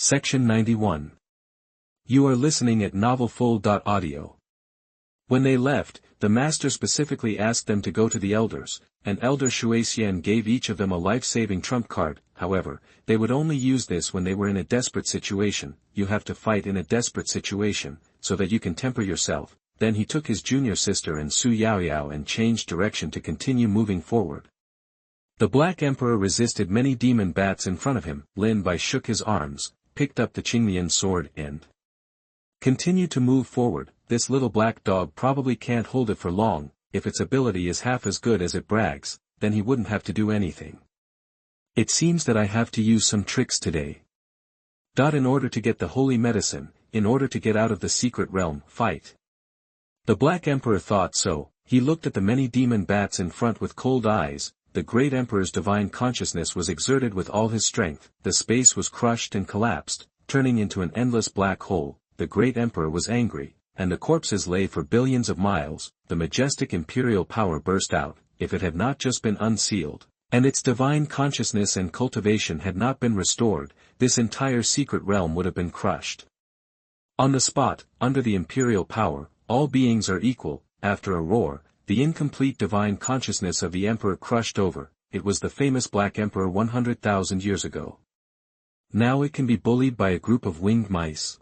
Section 91. You are listening at novelfull.audio. When they left, the master specifically asked them to go to the elders, and Elder Shuixian gave each of them a life-saving trump card. However, they would only use this when they were in a desperate situation. You have to fight in a desperate situation, so that you can temper yourself. Then he took his junior sister and Su Yaoyao and changed direction to continue moving forward. The Black Emperor resisted many demon bats in front of him. Lin Bai shook his arms, picked up the Qingyun sword and continued to move forward. This little black dog probably can't hold it for long. If its ability is half as good as it brags, then he wouldn't have to do anything. It seems that I have to use some tricks today. In order to get the holy medicine, in order to get out of the secret realm, fight. The Black Emperor thought so. He looked at the many demon bats in front with cold eyes. The great emperor's divine consciousness was exerted with all his strength. The space was crushed and collapsed, turning into an endless black hole. The great emperor was angry, and the corpses lay for billions of miles. The majestic imperial power burst out. If it had not just been unsealed, and its divine consciousness and cultivation had not been restored, this entire secret realm would have been crushed. On the spot, under the imperial power, all beings are equal. After a roar, the incomplete divine consciousness of the emperor crushed over. It was the famous Black Emperor 100,000 years ago. Now it can be bullied by a group of winged mice.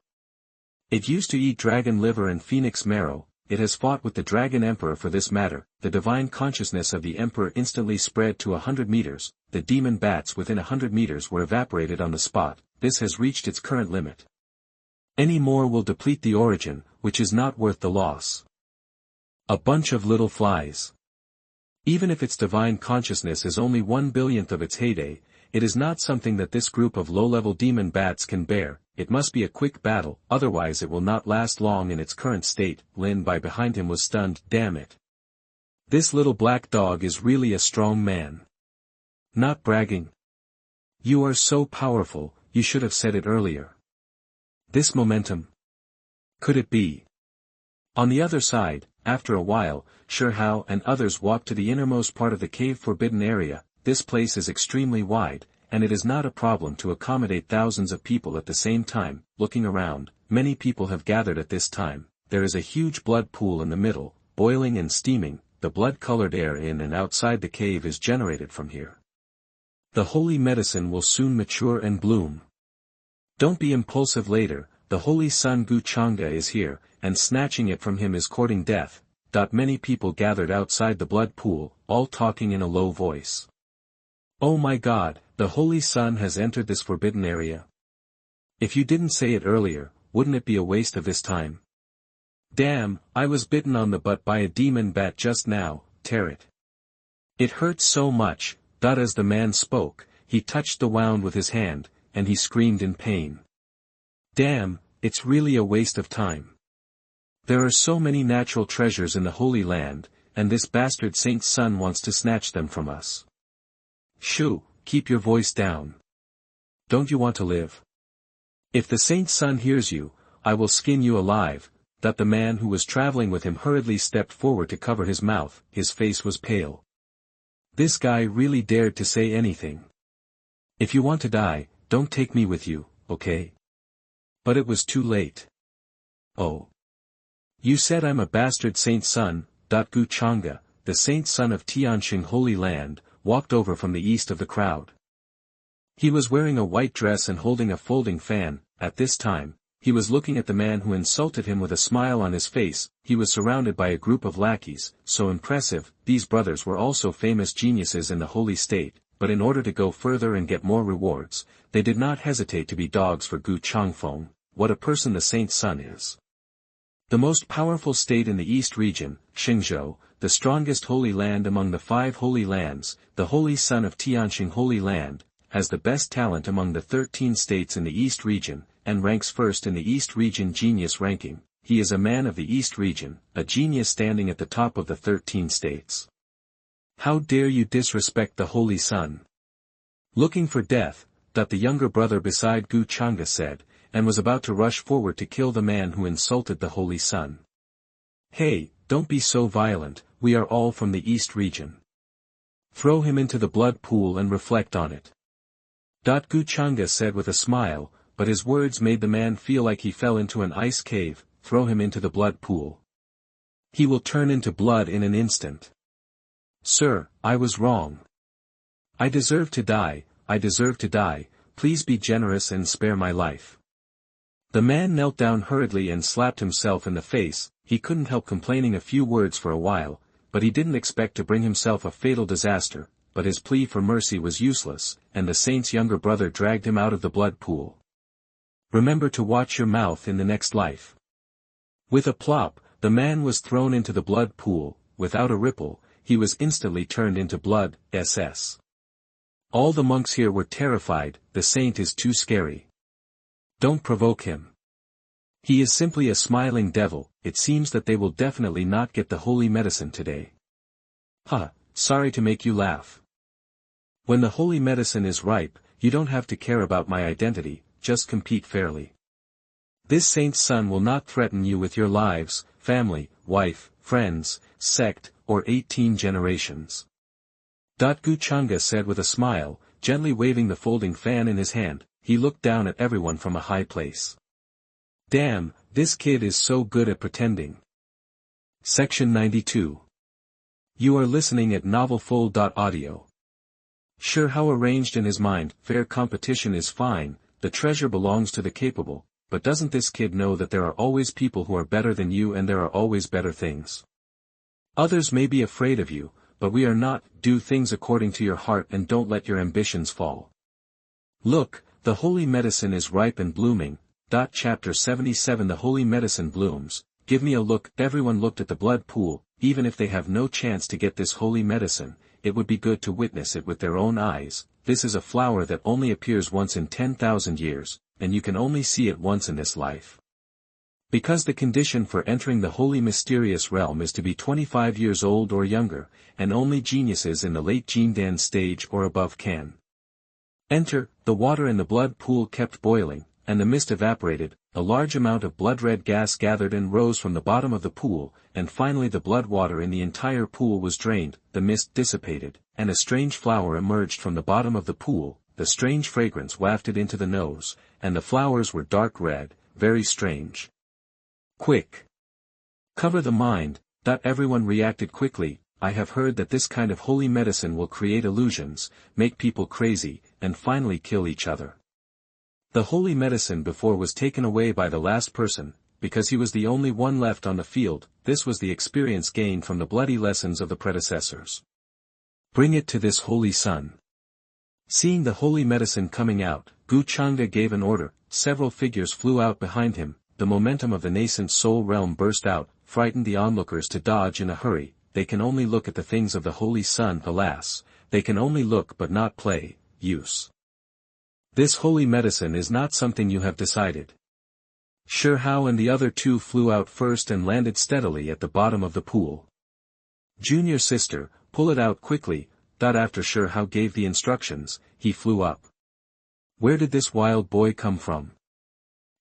It used to eat dragon liver and phoenix marrow. It has fought with the dragon emperor for this matter. The divine consciousness of the emperor instantly spread to 100 meters. The demon bats within 100 meters were evaporated on the spot. This has reached its current limit. Any more will deplete the origin, which is not worth the loss. A bunch of little flies. Even if its divine consciousness is only 1/1000th of its heyday, it is not something that this group of low-level demon bats can bear. It must be a quick battle, otherwise it will not last long in its current state. Lin Bai behind him was stunned. Damn it. This little black dog is really a strong man. Not bragging. You are so powerful, you should have said it earlier. This momentum. Could it be? On the other side, after a while, Shi Hao and others walked to the innermost part of the cave forbidden area. This place is extremely wide, and it is not a problem to accommodate thousands of people at the same time. Looking around, many people have gathered at this time. There is a huge blood pool in the middle, boiling and steaming. The blood-colored air in and outside the cave is generated from here. The holy medicine will soon mature and bloom. Don't be impulsive later. The holy son Gu Chang'e is here, and snatching it from him is courting death. Many people gathered outside the blood pool, all talking in a low voice. Oh my God, the holy son has entered this forbidden area. If you didn't say it earlier, wouldn't it be a waste of this time? Damn, I was bitten on the butt by a demon bat just now. Tear it. It hurts so much. As the man spoke, he touched the wound with his hand, and he screamed in pain. Damn, it's really a waste of time. There are so many natural treasures in the Holy Land, and this bastard saint's son wants to snatch them from us. Shoo, keep your voice down. Don't you want to live? If the saint's son hears you, I will skin you alive. The man who was traveling with him hurriedly stepped forward to cover his mouth. His face was pale. This guy really dared to say anything. If you want to die, don't take me with you, okay? But it was too late. Oh. You said I'm a bastard saint's son. Gu Chang'e, the saint's son of Tianqing Holy Land, walked over from the east of the crowd. He was wearing a white dress and holding a folding fan. At this time, he was looking at the man who insulted him with a smile on his face. He was surrounded by a group of lackeys, so impressive. These brothers were also famous geniuses in the holy state, but in order to go further and get more rewards, they did not hesitate to be dogs for Gu Changfeng. What a person the saint's son is. The most powerful state in the East region, Xingzhou, the strongest holy land among the 5 holy lands, the holy son of Tianqing Holy Land, has the best talent among the 13 states in the East region, and ranks first in the East region genius ranking. He is a man of the East region, a genius standing at the top of the 13 states. How dare you disrespect the holy son? Looking for death, the younger brother beside Gu Chang'e said, and was about to rush forward to kill the man who insulted the holy son. Hey, don't be so violent, we are all from the East region. Throw him into the blood pool and reflect on it. Gu Chang'e said with a smile, but his words made the man feel like he fell into an ice cave. Throw him into the blood pool. He will turn into blood in an instant. Sir, I was wrong. I deserve to die, please be generous and spare my life. The man knelt down hurriedly and slapped himself in the face. He couldn't help complaining a few words for a while, but he didn't expect to bring himself a fatal disaster, but his plea for mercy was useless, and the saint's younger brother dragged him out of the blood pool. Remember to watch your mouth in the next life. With a plop, the man was thrown into the blood pool. Without a ripple, he was instantly turned into blood. All the monks here were terrified. The saint is too scary. Don't provoke him. He is simply a smiling devil. It seems that they will definitely not get the holy medicine today. Sorry to make you laugh. When the holy medicine is ripe, you don't have to care about my identity, just compete fairly. This saint's son will not threaten you with your lives, family, wife, friends, sect, or 18 generations. Guchanga said with a smile, gently waving the folding fan in his hand. He looked down at everyone from a high place. Damn, this kid is so good at pretending. Section 92. You are listening at novelfull.audio. Sure, how arranged in his mind, fair competition is fine, the treasure belongs to the capable, but doesn't this kid know that there are always people who are better than you and there are always better things? Others may be afraid of you, but we are not. Do things according to your heart and don't let your ambitions fall. Look, the holy medicine is ripe and blooming. Chapter 77. The holy medicine blooms. Give me a look. Everyone looked at the blood pool. Even if they have no chance to get this holy medicine, it would be good to witness it with their own eyes. This is a flower that only appears once in 10,000 years, and you can only see it once in this life. Because the condition for entering the holy mysterious realm is to be 25 years old or younger, and only geniuses in the late Jindan stage or above can enter. The water in the blood pool kept boiling, and the mist evaporated. A large amount of blood-red gas gathered and rose from the bottom of the pool, and finally the blood water in the entire pool was drained. The mist dissipated, and a strange flower emerged from the bottom of the pool. The strange fragrance wafted into the nose, and the flowers were dark red, very strange. Quick! Cover the mind. Everyone reacted quickly. I have heard that this kind of holy medicine will create illusions, make people crazy, and finally kill each other. The holy medicine before was taken away by the last person, because he was the only one left on the field. This was the experience gained from the bloody lessons of the predecessors. Bring it to this holy sun. Seeing the holy medicine coming out, Guchanga gave an order. Several figures flew out behind him. The momentum of the nascent soul realm burst out, frightened the onlookers to dodge in a hurry. They can only look at the things of the holy sun. Alas, they can only look but not play. Use. This holy medicine is not something you have decided. Sure, how and the other two flew out first and landed steadily at the bottom of the pool. Junior sister, pull it out quickly. After Sure how gave the instructions, he flew up. Where did this wild boy come from?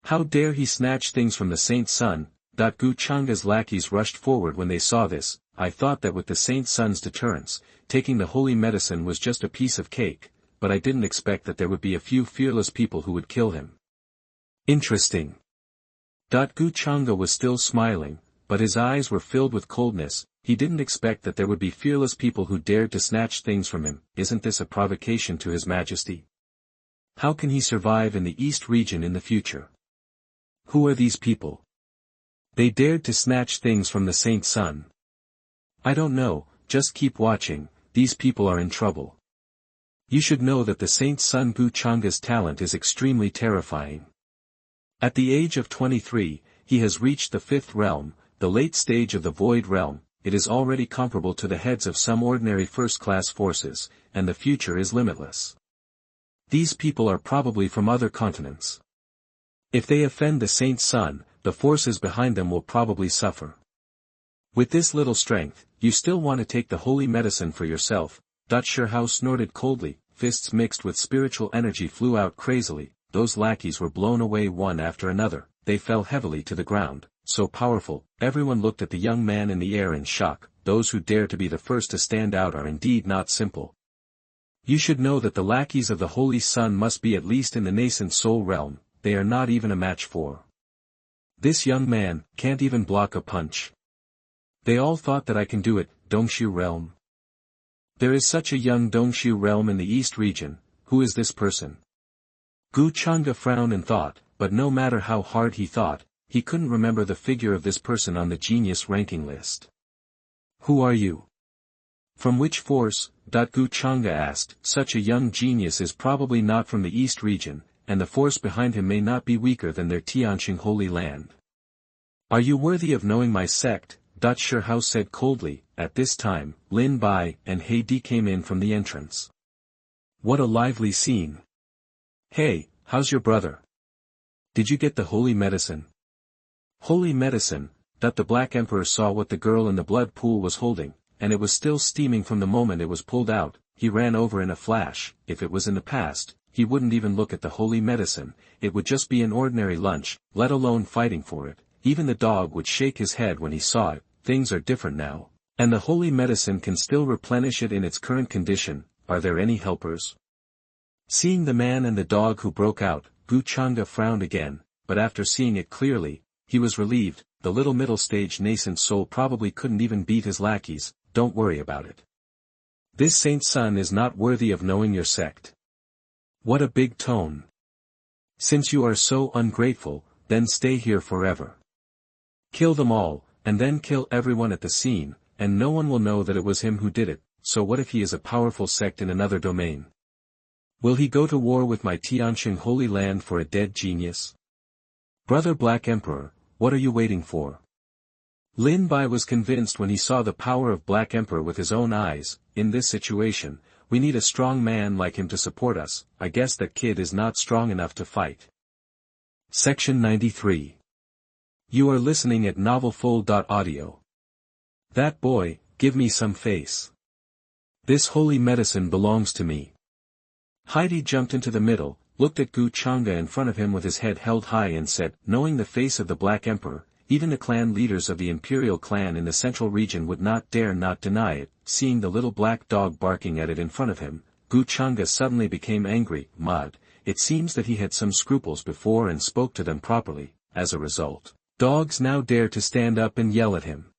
How dare he snatch things from the saint's son? Guchanga's lackeys rushed forward when they saw this. I thought that with the saint's son's deterrence, taking the holy medicine was just a piece of cake, but I didn't expect that there would be a few fearless people who would kill him. Interesting. Guchanga was still smiling, but his eyes were filled with coldness. He didn't expect that there would be fearless people who dared to snatch things from him. Isn't this a provocation to His Majesty? How can he survive in the East region in the future? Who are these people? They dared to snatch things from the saint's son. I don't know, just keep watching. These people are in trouble. You should know that the saint's son Guchanga's talent is extremely terrifying. At the age of 23, he has reached the fifth realm, the late stage of the void realm. It is already comparable to the heads of some ordinary first-class forces, and the future is limitless. These people are probably from other continents. If they offend the saint's son, the forces behind them will probably suffer. With this little strength, you still want to take the holy medicine for yourself. Sure how snorted coldly, fists mixed with spiritual energy flew out crazily. Those lackeys were blown away one after another. They fell heavily to the ground, so powerful. Everyone looked at the young man in the air in shock. Those who dare to be the first to stand out are indeed not simple. You should know that the lackeys of the holy sun must be at least in the nascent soul realm. they are not even a match for. This young man can't even block a punch. They all thought that I can do it, Dongshu realm. There is such a young Dongshu realm in the East region. Who is this person? Gu Chang'e frowned and thought, but no matter how hard he thought, he couldn't remember the figure of this person on the genius ranking list. Who are you? From which force? Gu Chang'e asked. Such a young genius is probably not from the East region, and the force behind him may not be weaker than their Tianqing Holy Land. Are you worthy of knowing my sect? Shi Hao said coldly. At this time, Lin Bai and He Di came in from the entrance. What a lively scene. Hey, how's your brother? Did you get the holy medicine? Holy medicine? The Black Emperor saw what the girl in the blood pool was holding, and it was still steaming from the moment it was pulled out. He ran over in a flash. If it was in the past, he wouldn't even look at the holy medicine, it would just be an ordinary lunch, let alone fighting for it. Even the dog would shake his head when he saw it. Things are different now. And the holy medicine can still replenish it in its current condition. Are there any helpers? Seeing the man and the dog who broke out, Gu Chang'e frowned again, but after seeing it clearly, he was relieved. The little middle-stage nascent soul probably couldn't even beat his lackeys. Don't worry about it. This saint's son is not worthy of knowing your sect. What a big tone. Since you are so ungrateful, then stay here forever. Kill them all, and then kill everyone at the scene, and no one will know that it was him who did it. So what if he is a powerful sect in another domain? Will he go to war with my Tianqing Holy Land for a dead genius? Brother Black Emperor, what are you waiting for? Lin Bai was convinced when he saw the power of Black Emperor with his own eyes. In this situation, we need a strong man like him to support us. I guess that kid is not strong enough to fight. Section 93. You are listening at novelfull.audio. That boy, give me some face. This holy medicine belongs to me. Heidi jumped into the middle, looked at Gu Chang'e in front of him with his head held high and said, knowing the face of the Black Emperor, even the clan leaders of the imperial clan in the central region would not dare not deny it. Seeing the little black dog barking at it in front of him, Gu Chang'e suddenly became angry. Mud. It seems that he had some scruples before and spoke to them properly. As a result, dogs now dare to stand up and yell at him.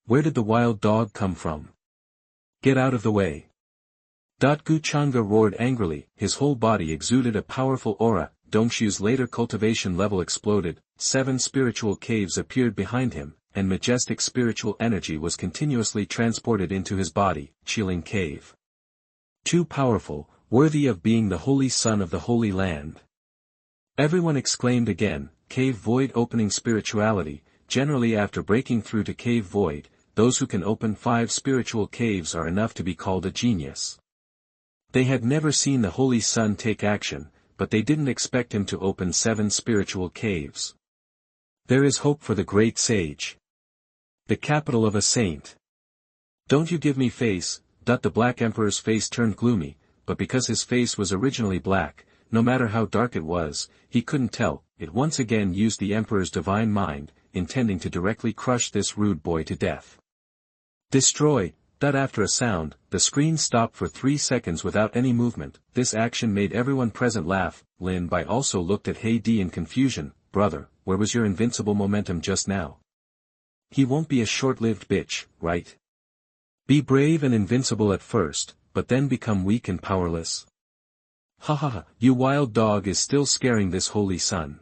Where did the wild dog come from? Get out of the way. Gu Chang'e roared angrily. His whole body exuded a powerful aura. Dongshu's later cultivation level exploded, 7 spiritual caves appeared behind him, and majestic spiritual energy was continuously transported into his body. Chilling Cave. Too powerful, worthy of being the holy son of the Holy Land. Everyone exclaimed again. Cave Void opening spirituality. Generally after breaking through to Cave Void, those who can open 5 spiritual caves are enough to be called a genius. They had never seen the Holy Son take action, but they didn't expect him to open 7 spiritual caves. There is hope for the great sage. The capital of a saint. Don't you give me face. The Black Emperor's face turned gloomy, but because his face was originally black, no matter how dark it was, he couldn't tell. It once again used the Emperor's divine mind, intending to directly crush this rude boy to death. Destroy. After a sound, the screen stopped for 3 seconds without any movement. This action made everyone present laugh. Lin Bai also looked at He Di in confusion. Brother, where was your invincible momentum just now? He won't be a short-lived bitch, right? Be brave and invincible at first, but then become weak and powerless. Ha ha ha, you wild dog is still scaring this holy son.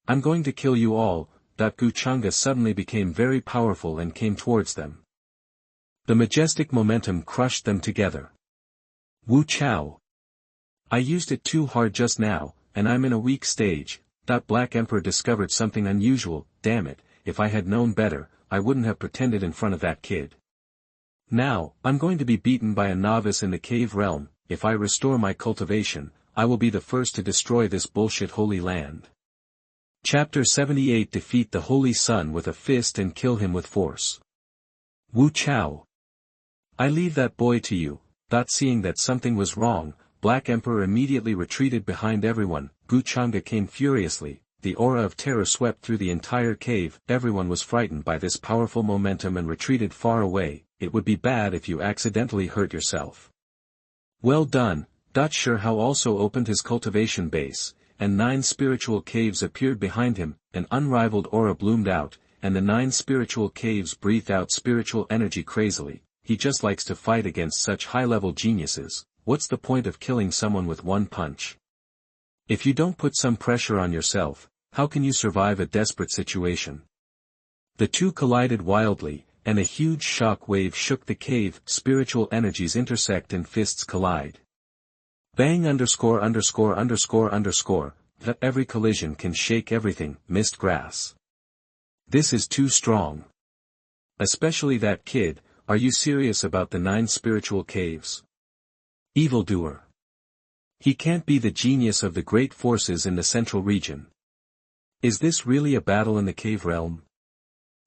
I'm going to kill you all. Gu Chang'e suddenly became very powerful and came towards them. The majestic momentum crushed them together. Wu Chao. I used it too hard just now, and I'm in a weak stage. Black Emperor discovered something unusual. Damn it, if I had known better, I wouldn't have pretended in front of that kid. Now, I'm going to be beaten by a novice in the cave realm. If I restore my cultivation, I will be the first to destroy this bullshit holy land. Chapter 78. Defeat the Holy Sun with a fist and kill him with force. Wu Chao. I leave that boy to you. Seeing that something was wrong, Black Emperor immediately retreated behind everyone. Gu Chang'e came furiously. The aura of terror swept through the entire cave. Everyone was frightened by this powerful momentum and retreated far away. It would be bad if you accidentally hurt yourself. Well done. Shi Hao also opened his cultivation base, and 9 spiritual caves appeared behind him, an unrivaled aura bloomed out, and the 9 spiritual caves breathed out spiritual energy crazily. He just likes to fight against such high-level geniuses. What's the point of killing someone with one punch? If you don't put some pressure on yourself, how can you survive a desperate situation? The two collided wildly, and a huge shock wave shook the cave. Spiritual energies intersect and fists collide. Bang ________. That every collision can shake everything. Mist grass. This is too strong. Especially that kid. Are you serious about the 9 spiritual caves? Evildoer. He can't be the genius of the great forces in the central region. Is this really a battle in the cave realm?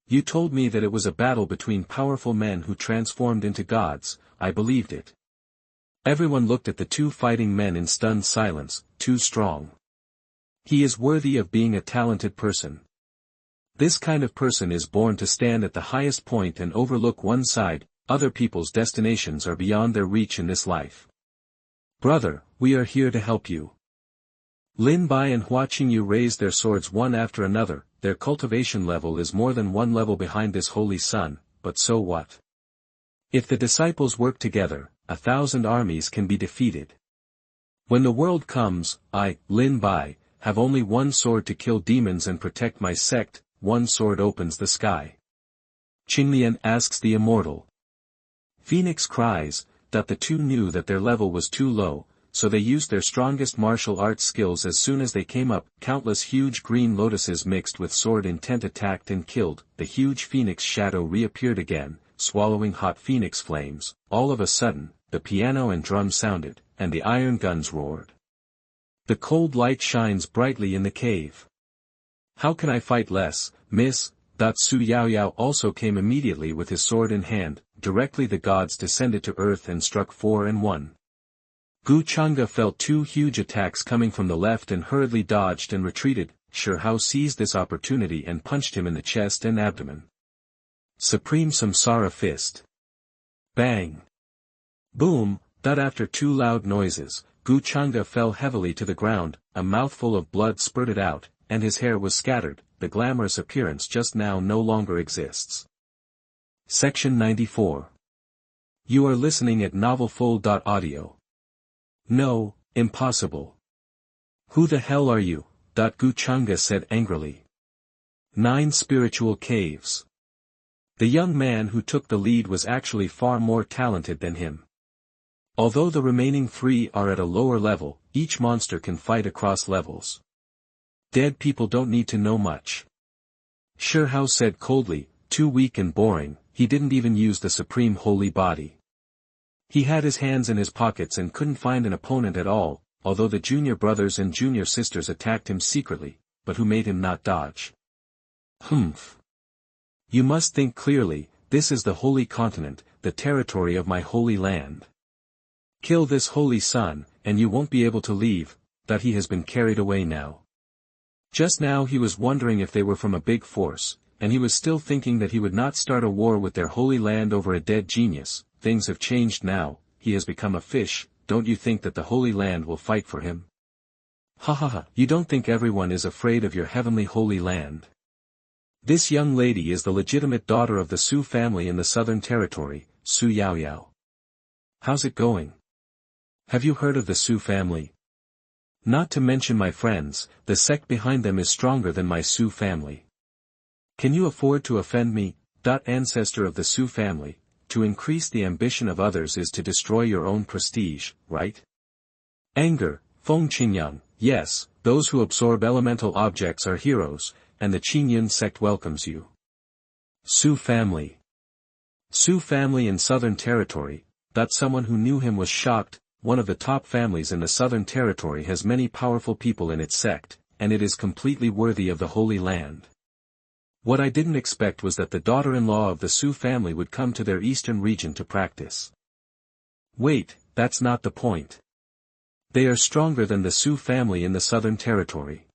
You told me that it was a battle between powerful men who transformed into gods. I believed it. Everyone looked at the two fighting men in stunned silence. Too strong. He is worthy of being a talented person. This kind of person is born to stand at the highest point and overlook one side. Other people's destinations are beyond their reach in this life. Brother, we are here to help you. Lin Bai and Hua Qingyu raised their swords one after another. Their cultivation level is more than one level behind this holy sun, but so what? If the disciples work together, 1,000 armies can be defeated. When the world comes, I, Lin Bai, have only one sword to kill demons and protect my sect. One sword opens the sky. Qingyun asks the immortal. Phoenix cries, that the two knew that their level was too low, so they used their strongest martial arts skills as soon as they came up. Countless huge green lotuses mixed with sword intent attacked and killed. The huge phoenix shadow reappeared again, swallowing hot phoenix flames. All of a sudden, the piano and drum sounded, and the iron guns roared. The cold light shines brightly in the cave. How can I fight less, miss? Su Yaoyao also came immediately with his sword in hand. Directly the gods descended to earth and struck 4 and 1. Gu Chang'e felt 2 huge attacks coming from the left and hurriedly dodged and retreated. Shi Hao seized this opportunity and punched him in the chest and abdomen. Supreme Samsara Fist. Bang. Boom. After 2 loud noises, Gu Chang'e fell heavily to the ground. A mouthful of blood spurted out, and his hair was scattered. The glamorous appearance just now no longer exists. Section 94. You are listening at novelfull.audio. No, impossible. Who the hell are you? Gu Chang'e said angrily. 9 spiritual caves. The young man who took the lead was actually far more talented than him. Although the remaining 3 are at a lower level, each monster can fight across levels. Dead people don't need to know much. Shi Hao said coldly, too weak and boring. He didn't even use the supreme holy body. He had his hands in his pockets and couldn't find an opponent at all, although the junior brothers and junior sisters attacked him secretly, but who made him not dodge? Humph. You must think clearly. This is the holy continent, the territory of my holy land. Kill this holy sun, and you won't be able to leave. That he has been carried away now. Just now he was wondering if they were from a big force, and he was still thinking that he would not start a war with their holy land over a dead genius. Things have changed now. He has become a fish. Don't you think that the holy land will fight for him? Ha ha ha, you don't think everyone is afraid of your heavenly holy land? This young lady is the legitimate daughter of the Su family in the Southern Territory, Su Yaoyao. How's it going? Have you heard of the Su family? Not to mention my friends, the sect behind them is stronger than my Su family. Can you afford to offend me? Ancestor of the Su family, to increase the ambition of others is to destroy your own prestige, right? Anger, Feng Qingyang, yes, those who absorb elemental objects are heroes, and the Qingyun Sect welcomes you. Su family. Su family in Southern Territory. Someone who knew him was shocked. One of the top families in the Southern Territory has many powerful people in its sect, and it is completely worthy of the Holy Land. What I didn't expect was that the daughter-in-law of the Su family would come to their eastern region to practice. Wait, that's not the point. They are stronger than the Su family in the Southern Territory.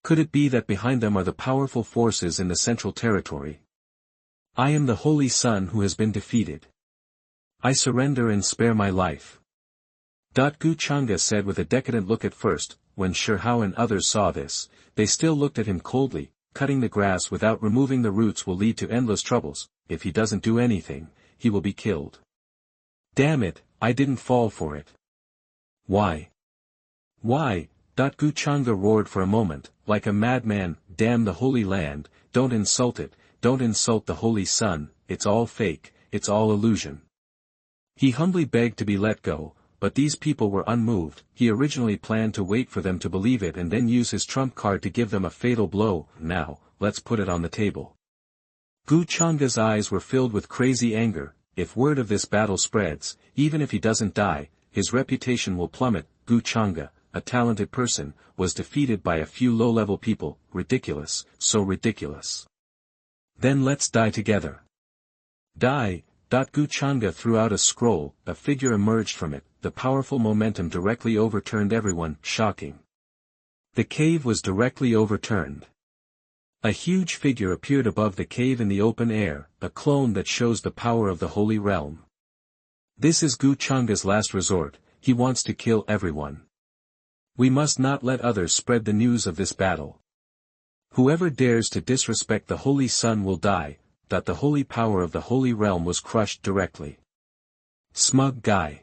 Could it be that behind them are the powerful forces in the Central Territory? I am the Holy Sun who has been defeated. I surrender and spare my life. Gu Chang'e said with a decadent look at first. when Shi Hao and others saw this, they still looked at him coldly. Cutting the grass without removing the roots will lead to endless troubles. If he doesn't do anything, he will be killed. Damn it, I didn't fall for it. Why? Why? Gu Chang'e roared for a moment, like a madman. Damn the Holy Land, don't insult it, don't insult the Holy Sun, it's all fake, it's all illusion. He humbly begged to be let go, but these people were unmoved. He originally planned to wait for them to believe it and then use his trump card to give them a fatal blow. Now, let's put it on the table. Gu Chang'e's eyes were filled with crazy anger. If word of this battle spreads, even if he doesn't die, his reputation will plummet. Gu Chang'e, a talented person, was defeated by a few low-level people. Ridiculous, so ridiculous. Then let's die together. Die. Gu Chang'e threw out a scroll, a figure emerged from it, the powerful momentum directly overturned everyone. Shocking. The cave was directly overturned. A huge figure appeared above the cave in the open air, a clone that shows the power of the Holy Realm. This is Gu Chang'e's last resort, he wants to kill everyone. We must not let others spread the news of this battle. Whoever dares to disrespect the Holy Sun will die. The holy power of the Holy Realm was crushed directly. Smug guy.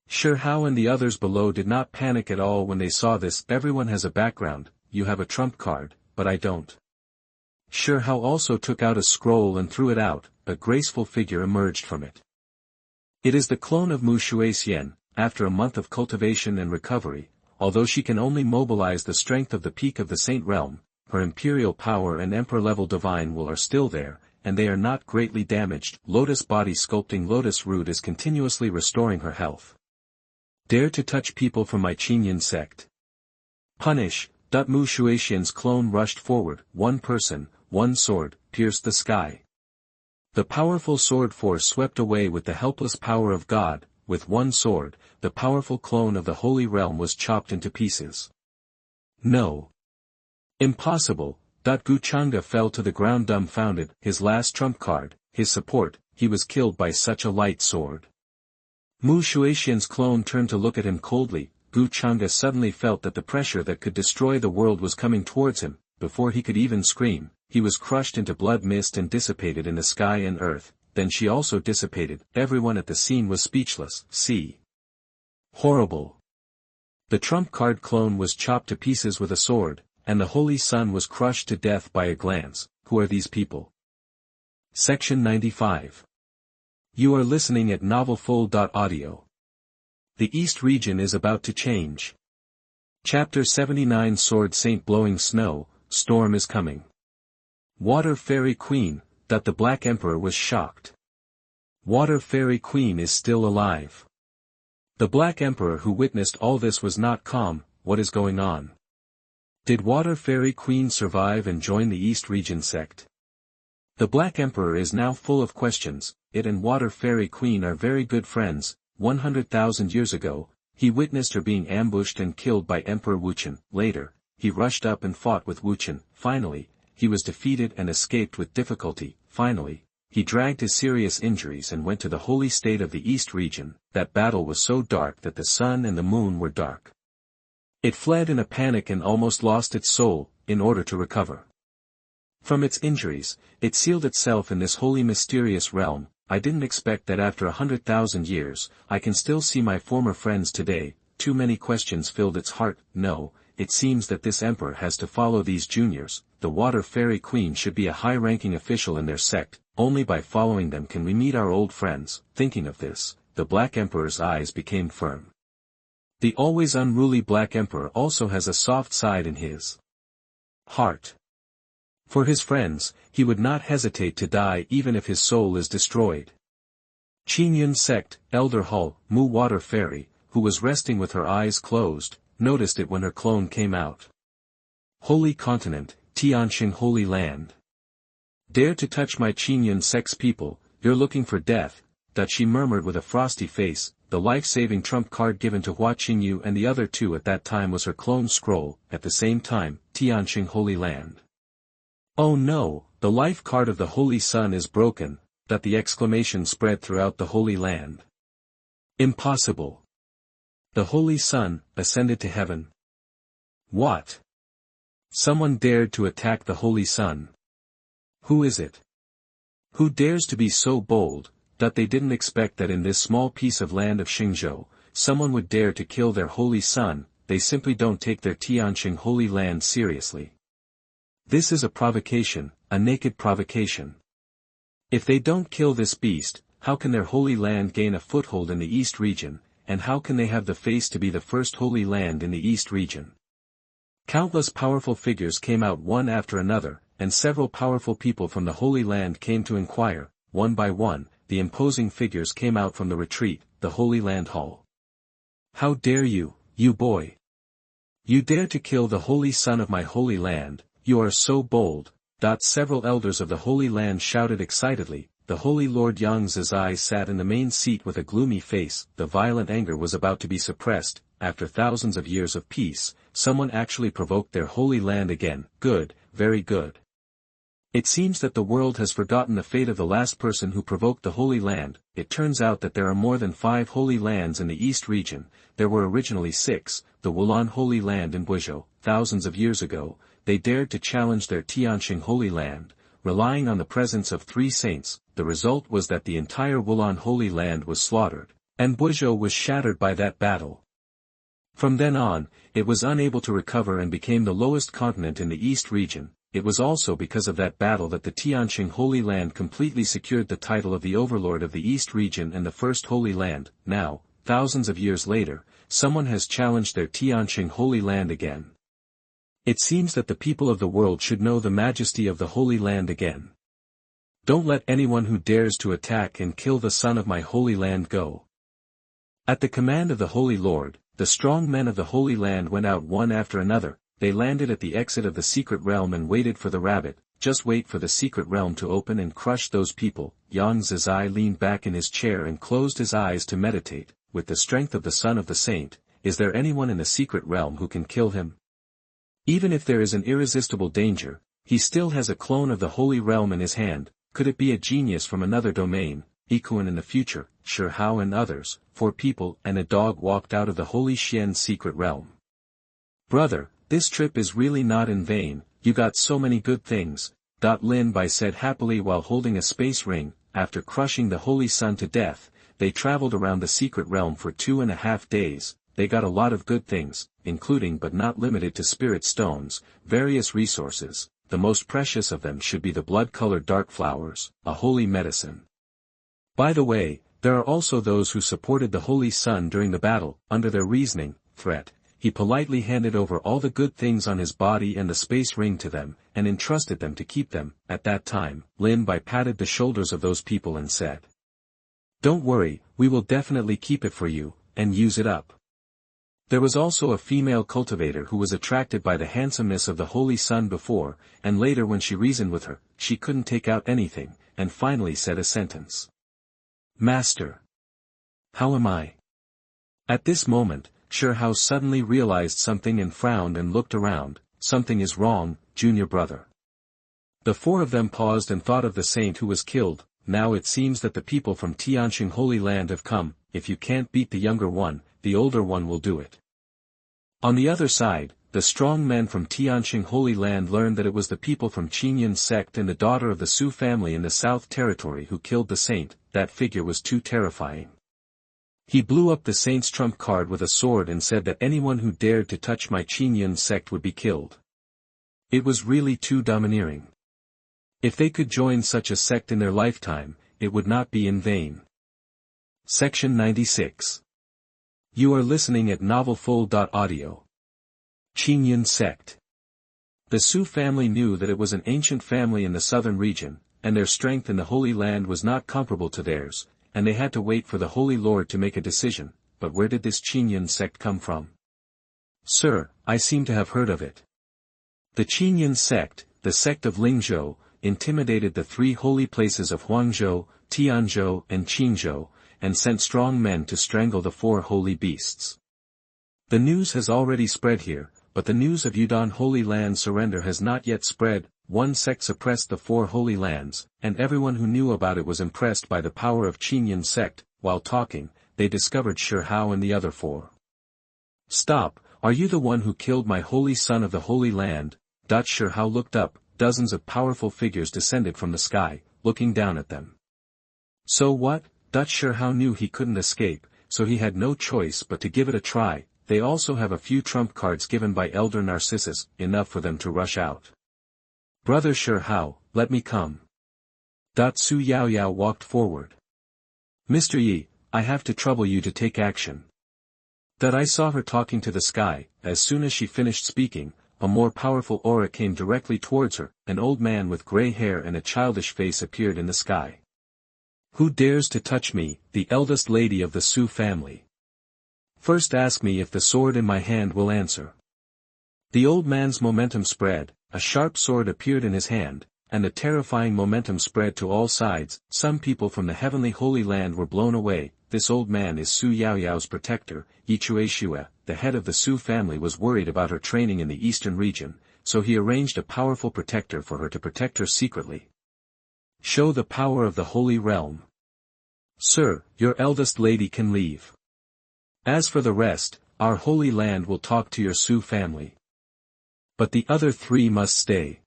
Shi Hao and the others below did not panic at all when they saw this. Everyone has a background, you have a trump card, but I don't. Shi Hao also took out a scroll and threw it out, a graceful figure emerged from it. It is the clone of Mu Shuixian. After a month of cultivation and recovery, although she can only mobilize the strength of the peak of the Saint Realm, her imperial power and emperor-level divine will are still there, and they are not greatly damaged. Lotus body sculpting lotus root is continuously restoring her health. Dare to touch people from my Qingyun sect. Punish. Mu Shuixian's clone rushed forward, one person, one sword, pierced the sky. The powerful sword force swept away with the helpless power of God. With one sword, the powerful clone of the Holy Realm was chopped into pieces. No. Impossible. Gu Chang'e fell to the ground dumbfounded. His last trump card, his support, he was killed by such a light sword. Mu Shuixian's clone turned to look at him coldly. Gu Chang'e suddenly felt that the pressure that could destroy the world was coming towards him. Before he could even scream, he was crushed into blood mist and dissipated in the sky and earth. Then she also dissipated. Everyone at the scene was speechless. See. Horrible. The trump card clone was chopped to pieces with a sword, and the Holy Sun was crushed to death by a glance. Who are these people? Section 95. You are listening at novelfull.audio. The East region is about to change. Chapter 79 Sword Saint blowing snow, storm is coming. Water Fairy Queen. The Black Emperor was shocked. Water Fairy Queen is still alive. The Black Emperor who witnessed all this was not calm. What is going on? Did Water Fairy Queen survive and join the East Region sect? The Black Emperor is now full of questions. It and Water Fairy Queen are very good friends. 100,000 years ago, he witnessed her being ambushed and killed by Emperor Wuchen. Later, he rushed up and fought with Wuchen. Finally, he was defeated and escaped with difficulty. Finally, he dragged his serious injuries and went to the holy state of the East region. That battle was so dark that the sun and the moon were dark. It fled in a panic and almost lost its soul. In order to recover from its injuries, it sealed itself in this holy mysterious realm. I didn't expect that after 100,000 years, I can still see my former friends today. Too many questions filled its heart. No, it seems that this emperor has to follow these juniors. The Water Fairy Queen should be a high-ranking official in their sect. Only by following them can we meet our old friends. Thinking of this, the Black Emperor's eyes became firm. The always unruly Black Emperor also has a soft side in his heart. For his friends, he would not hesitate to die even if his soul is destroyed. Qingyun Sect, Elder Hull, Mu Water Fairy, who was resting with her eyes closed, noticed it when her clone came out. Holy Continent, Tianqing Holy Land. Dare to touch my Qingyun Sect's people, you're looking for death. That she murmured with a frosty face. The life-saving trump card given to Hua Qingyu and the other two at that time was her clone scroll. At the same time, Tianqing Holy Land. Oh no, the life card of the Holy Sun is broken. That the exclamation spread throughout the Holy Land. Impossible. The Holy Sun ascended to heaven. What? Someone dared to attack the Holy Sun. Who is it? Who dares to be so bold, that they didn't expect that in this small piece of land of Xingzhou, someone would dare to kill their Holy Sun? They simply don't take their Tianqing Holy Land seriously. This is a provocation, a naked provocation. If they don't kill this beast, how can their Holy Land gain a foothold in the East region, and how can they have the face to be the first Holy Land in the East region? Countless powerful figures came out one after another, and several powerful people from the Holy Land came to inquire. One by one, the imposing figures came out from the retreat, the Holy Land Hall. How dare you, you boy? You dare to kill the Holy Son of my Holy Land, you are so bold. Several elders of the Holy Land shouted excitedly. The Holy Lord Yang Zizai sat in the main seat with a gloomy face. The violent anger was about to be suppressed. After thousands of years of peace, someone actually provoked their Holy Land again. Good, very good. It seems that the world has forgotten the fate of the last person who provoked the Holy Land. It turns out that there are more than 5 Holy Lands in the East region. There were originally 6, the Wulan Holy Land in Guizhou. Thousands of years ago, they dared to challenge their Tianqing Holy Land, relying on the presence of 3 saints. The result was that the entire Wulan Holy Land was slaughtered, and Guizhou was shattered by that battle. From then on, it was unable to recover and became the lowest continent in the East region. It was also because of that battle that the Tianqing Holy Land completely secured the title of the Overlord of the East region and the First Holy Land. Now, thousands of years later, someone has challenged their Tianqing Holy Land again. It seems that the people of the world should know the majesty of the Holy Land again. Don't let anyone who dares to attack and kill the Son of my Holy Land go. At the command of the Holy Lord, the strong men of the Holy Land went out one after another. They landed at the exit of the secret realm and waited for the rabbit. Just wait for the secret realm to open and crush those people. Yang Zizai leaned back in his chair and closed his eyes to meditate. With the strength of the Son of the Saint, is there anyone in the secret realm who can kill him? Even if there is an irresistible danger, he still has a clone of the Holy Realm in his hand. Could it be a genius from another domain? Ikuan in the future, Shi Hao and others, 4 people and a dog walked out of the Holy Xian secret realm. Brother, this trip is really not in vain, you got so many good things, Lin Bai said happily while holding a space ring. After crushing the Holy Sun to death, they traveled around the secret realm for 2.5 days. They got a lot of good things, including but not limited to spirit stones, various resources. The most precious of them should be the blood-colored dark flowers, a holy medicine. By the way, there are also those who supported the Holy Sun during the battle. Under their reasoning, threat, he politely handed over all the good things on his body and the space ring to them, and entrusted them to keep them. At that time, Lin Bai patted the shoulders of those people and said, "Don't worry, we will definitely keep it for you, and use it up." There was also a female cultivator who was attracted by the handsomeness of the Holy Sun before, and later when she reasoned with her, she couldn't take out anything, and finally said a sentence. "Master. How am I?" At this moment, Shi Hao suddenly realized something and frowned and looked around. Something is wrong, junior brother. The 4 of them paused and thought of the saint who was killed. Now it seems that the people from Tianqing Holy Land have come. If you can't beat the younger one, the older one will do it. On the other side, the strong men from Tianqing Holy Land learned that it was the people from Qingyun Sect and the daughter of the Su family in the South Territory who killed the saint. That figure was too terrifying. He blew up the saint's trump card with a sword and said that anyone who dared to touch my Qingyun Sect would be killed. It was really too domineering. If they could join such a sect in their lifetime, it would not be in vain. Section 96. You are listening at novelfull.audio. Qingyun Sect. The Su family knew that it was an ancient family in the southern region, and their strength in the Holy Land was not comparable to theirs, and they had to wait for the Holy Lord to make a decision. But where did this Qingyun Sect come from? Sir, I seem to have heard of it. The Qingyun Sect, the sect of Lingzhou, intimidated the 3 holy places of Huangzhou, Tianzhou and Qingzhou, and sent strong men to strangle the 4 holy beasts. The news has already spread here, but the news of Yudon Holy Land surrender has not yet spread. One sect suppressed the 4 holy lands, and everyone who knew about it was impressed by the power of Qingyun Sect. While talking, they discovered Shi Hao and the other 4. Stop, Are you the one who killed my holy son of the Holy Land? Shi Hao looked up, dozens of powerful figures descended from the sky, looking down at them. So what? Shi Hao knew he couldn't escape, so he had no choice but to give it a try. They also have a few trump cards given by Elder Narcissus, enough for them to rush out. Brother Shi Hao, let me come. Su Yaoyao walked forward. Mr. Yi, I have to trouble you to take action. I saw her talking to the sky. As soon as she finished speaking, a more powerful aura came directly towards her. An old man with grey hair and a childish face appeared in the sky. Who dares to touch me, the eldest lady of the Su family? First ask me if the sword in my hand will answer. The old man's momentum spread, a sharp sword appeared in his hand, and a terrifying momentum spread to all sides. Some people from the heavenly Holy Land were blown away. This old man is Su Yaoyao's protector. Yichueshua, the head of the Su family, was worried about her training in the eastern region, so he arranged a powerful protector for her to protect her secretly. Show the power of the Holy Realm. Sir, your eldest lady can leave. As for the rest, our Holy Land will talk to your Su family. But the other three must stay.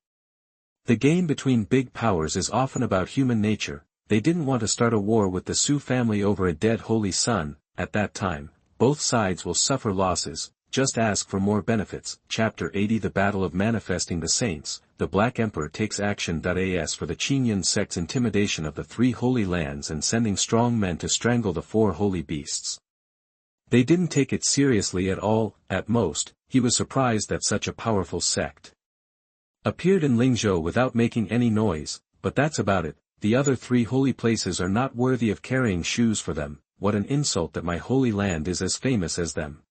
The game between big powers is often about human nature. They didn't want to start a war with the Su family over a dead holy son. At that time, both sides will suffer losses. Just ask for more benefits. Chapter 80 The Battle of Manifesting the Saints. The Black Emperor takes action. As for the Qingyun Sect's intimidation of the three holy lands and sending strong men to strangle the four holy beasts. They didn't take it seriously at all. At most, he was surprised that such a powerful sect appeared in Lingzhou without making any noise, but that's about it. The other three holy places are not worthy of carrying shoes for them. What an insult that my holy land is as famous as them.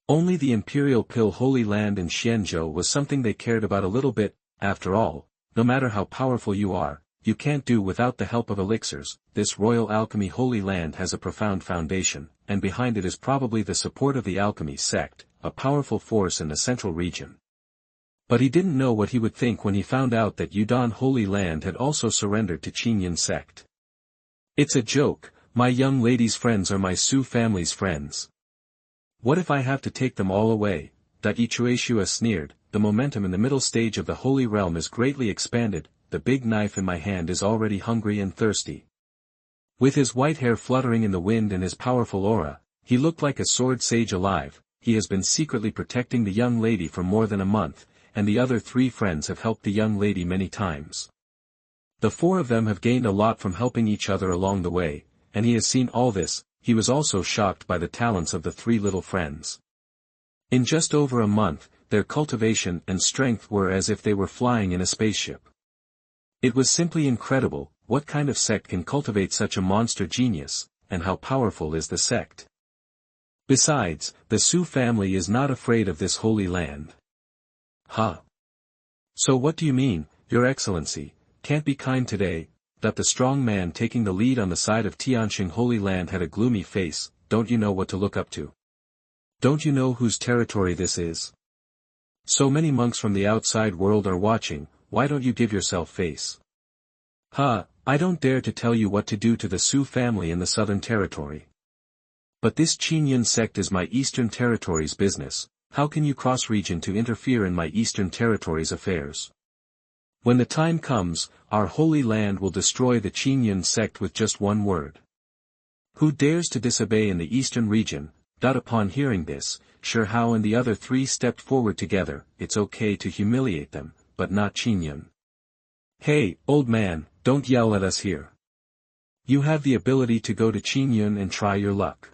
Only the Imperial Pill Holy Land in Xianzhou was something they cared about a little bit. After all, no matter how powerful you are, you can't do without the help of elixirs. This royal alchemy Holy Land has a profound foundation, and behind it is probably the support of the alchemy sect, a powerful force in the central region. But he didn't know what he would think when he found out that Yudon Holy Land had also surrendered to Qingyun Sect. It's a joke. My young lady's friends are my Su family's friends. What if I have to take them all away? Ichueshua sneered. The momentum in the middle stage of the Holy Realm is greatly expanded. The big knife in my hand is already hungry and thirsty. With his white hair fluttering in the wind and his powerful aura, he looked like a sword sage alive. He has been secretly protecting the young lady for more than a month, and the other three friends have helped the young lady many times. The four of them have gained a lot from helping each other along the way, and he has seen all this. He was also shocked by the talents of the three little friends. In just over a month, their cultivation and strength were as if they were flying in a spaceship. It was simply incredible. What kind of sect can cultivate such a monster genius, and how powerful is the sect? Besides, the Su family is not afraid of this holy land. Huh? So what do you mean, Your Excellency, can't be kind today? The strong man taking the lead on the side of Tianqing Holy Land had a gloomy face. Don't you know what to look up to? Don't you know whose territory this is? So many monks from the outside world are watching. Why don't you give yourself face? I don't dare to tell you what to do to the Su family in the Southern Territory. But this Qingyun Sect is my Eastern Territory's business. How can you cross region to interfere in my Eastern Territory's affairs? When the time comes, our Holy Land will destroy the Qingyun Sect with just one word. Who dares to disobey in the Eastern region? Upon hearing this, Shi Hao and the other three stepped forward together. It's okay to humiliate them, but not Qingyun. Hey, old man, don't yell at us here. You have the ability to go to Qingyun and try your luck.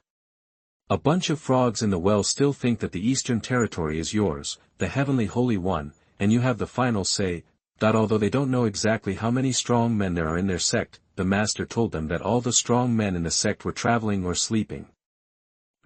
A bunch of frogs in the well still think that the Eastern Territory is yours, the Heavenly Holy One, and you have the final say. Although they don't know exactly how many strong men there are in their sect, the master told them that all the strong men in the sect were traveling or sleeping.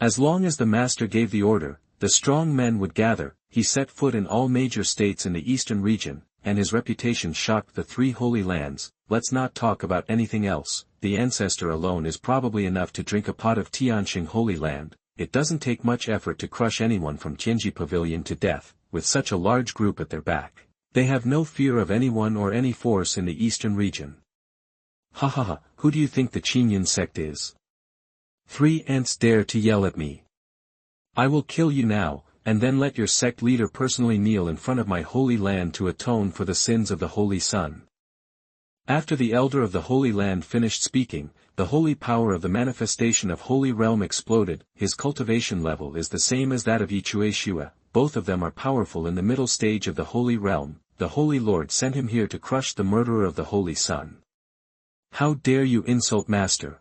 As long as the master gave the order, the strong men would gather. He set foot in all major states in the eastern region, and his reputation shocked the three holy lands. Let's not talk about anything else. The Ancestor alone is probably enough to drink a pot of Tianqing Holy Land. It doesn't take much effort to crush anyone from Tianji Pavilion to death, with such a large group at their back. They have no fear of anyone or any force in the eastern region. Who do you think the Qingyun Sect is? 3 ants dare to yell at me. I will kill you now. and then let your sect leader personally kneel in front of my holy land to atone for the sins of the Holy Sun." After the elder of the Holy Land finished speaking, the holy power of the manifestation of Holy Realm exploded. His cultivation level is the same as that of Yichueshua, both of them are powerful in the middle stage of the Holy Realm. The Holy Lord sent him here to crush the murderer of the Holy Sun. "How dare you insult Master?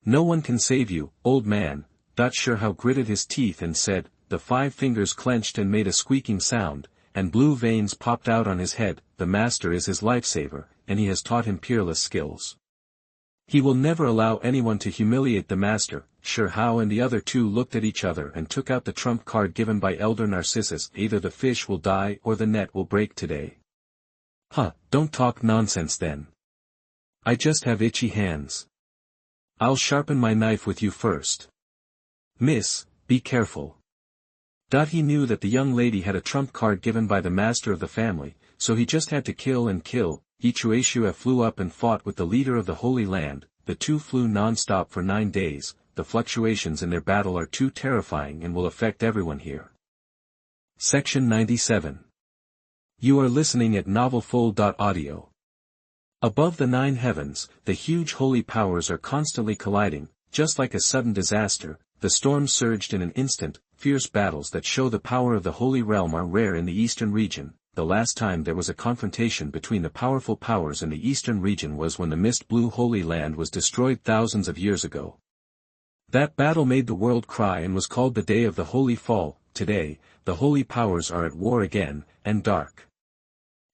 No one can save you, old man." Shihao gritted his teeth and said, the 5 fingers clenched and made a squeaking sound, and blue veins popped out on his head. "The Master is his lifesaver, and he has taught him peerless skills. He will never allow anyone to humiliate the Master." Shihao and the other 2 looked at each other and took out the trump card given by Elder Narcissus. "Either the fish will die or the net will break today." "Huh, don't talk nonsense then. I just have itchy hands. I'll sharpen my knife with you first. Miss, be careful." He knew that the young lady had a trump card given by the master of the family, so he just had to kill and kill. Yichueshua flew up and fought with the leader of the Holy Land. The 2 flew non-stop for 9 days. The fluctuations in their battle are too terrifying and will affect everyone here. Section 97. You are listening at novelfull.audio. Above the 9 heavens, the huge holy powers are constantly colliding. Just like a sudden disaster, the storms surged in an instant. Fierce battles that show the power of the Holy Realm are rare in the eastern region. The last time there was a confrontation between the powerful powers in the eastern region was when the mist-blue Holy Land was destroyed thousands of years ago. That battle made the world cry and was called the Day of the Holy Fall. Today, the holy powers are at war again, and dark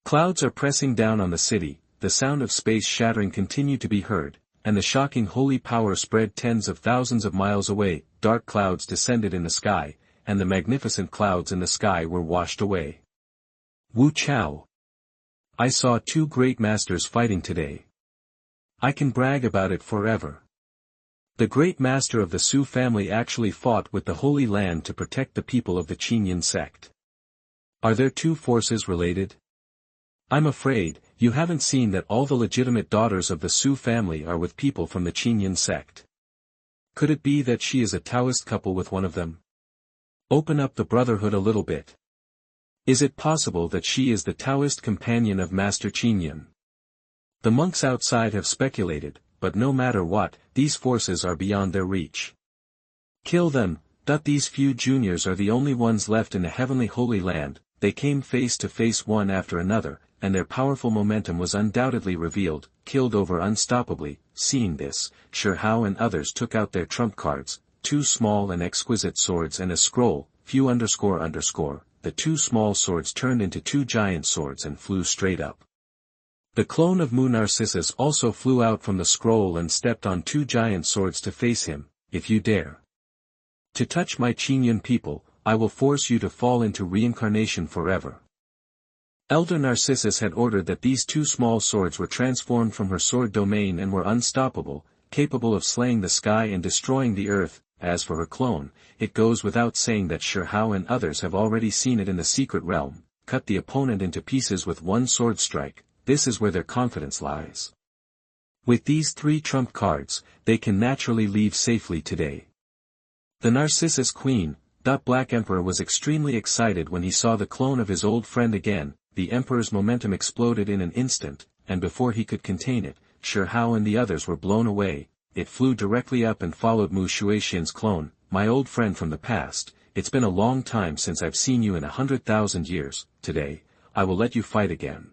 clouds are pressing down on the city. The sound of space shattering continued to be heard, and the shocking holy power spread tens of thousands of miles away. Dark clouds descended in the sky, and the magnificent clouds in the sky were washed away. Wu Chao. I saw 2 great masters fighting today. I can brag about it forever. The great master of the Su family actually fought with the Holy Land to protect the people of the Qingyun Sect. Are their 2 forces related? I'm afraid, you haven't seen that all the legitimate daughters of the Su family are with people from the Qingyun Sect. Could it be that she is a Taoist couple with one of them? Open up the brotherhood a little bit. Is it possible that she is the Taoist companion of Master Qingyun? The monks outside have speculated, but no matter what, these forces are beyond their reach. Kill them. These few juniors are the only ones left in the heavenly Holy Land. They came face to face one after another, and their powerful momentum was undoubtedly revealed, killed over unstoppably. Seeing this, Shihao and others took out their trump cards, 2 small and exquisite swords and a scroll. Few __. The 2 small swords turned into 2 giant swords and flew straight up. The clone of Mu Narcissus also flew out from the scroll and stepped on 2 giant swords to face him. "If you dare to touch my Qingyun people, I will force you to fall into reincarnation forever." Elder Narcissus had ordered that these 2 small swords were transformed from her sword domain and were unstoppable, capable of slaying the sky and destroying the earth. As for her clone, it goes without saying that Shihao and others have already seen it in the secret realm. Cut the opponent into pieces with 1 sword strike. This is where their confidence lies. With these 3 trump cards, they can naturally leave safely today. The Narcissus Queen. Black Emperor was extremely excited when he saw the clone of his old friend again. The Emperor's momentum exploded in an instant, and before he could contain it, Shihao and the others were blown away. It flew directly up and followed Mu Shuexian's clone. "My old friend from the past, it's been a long time since I've seen you in 100,000 years. Today, I will let you fight again."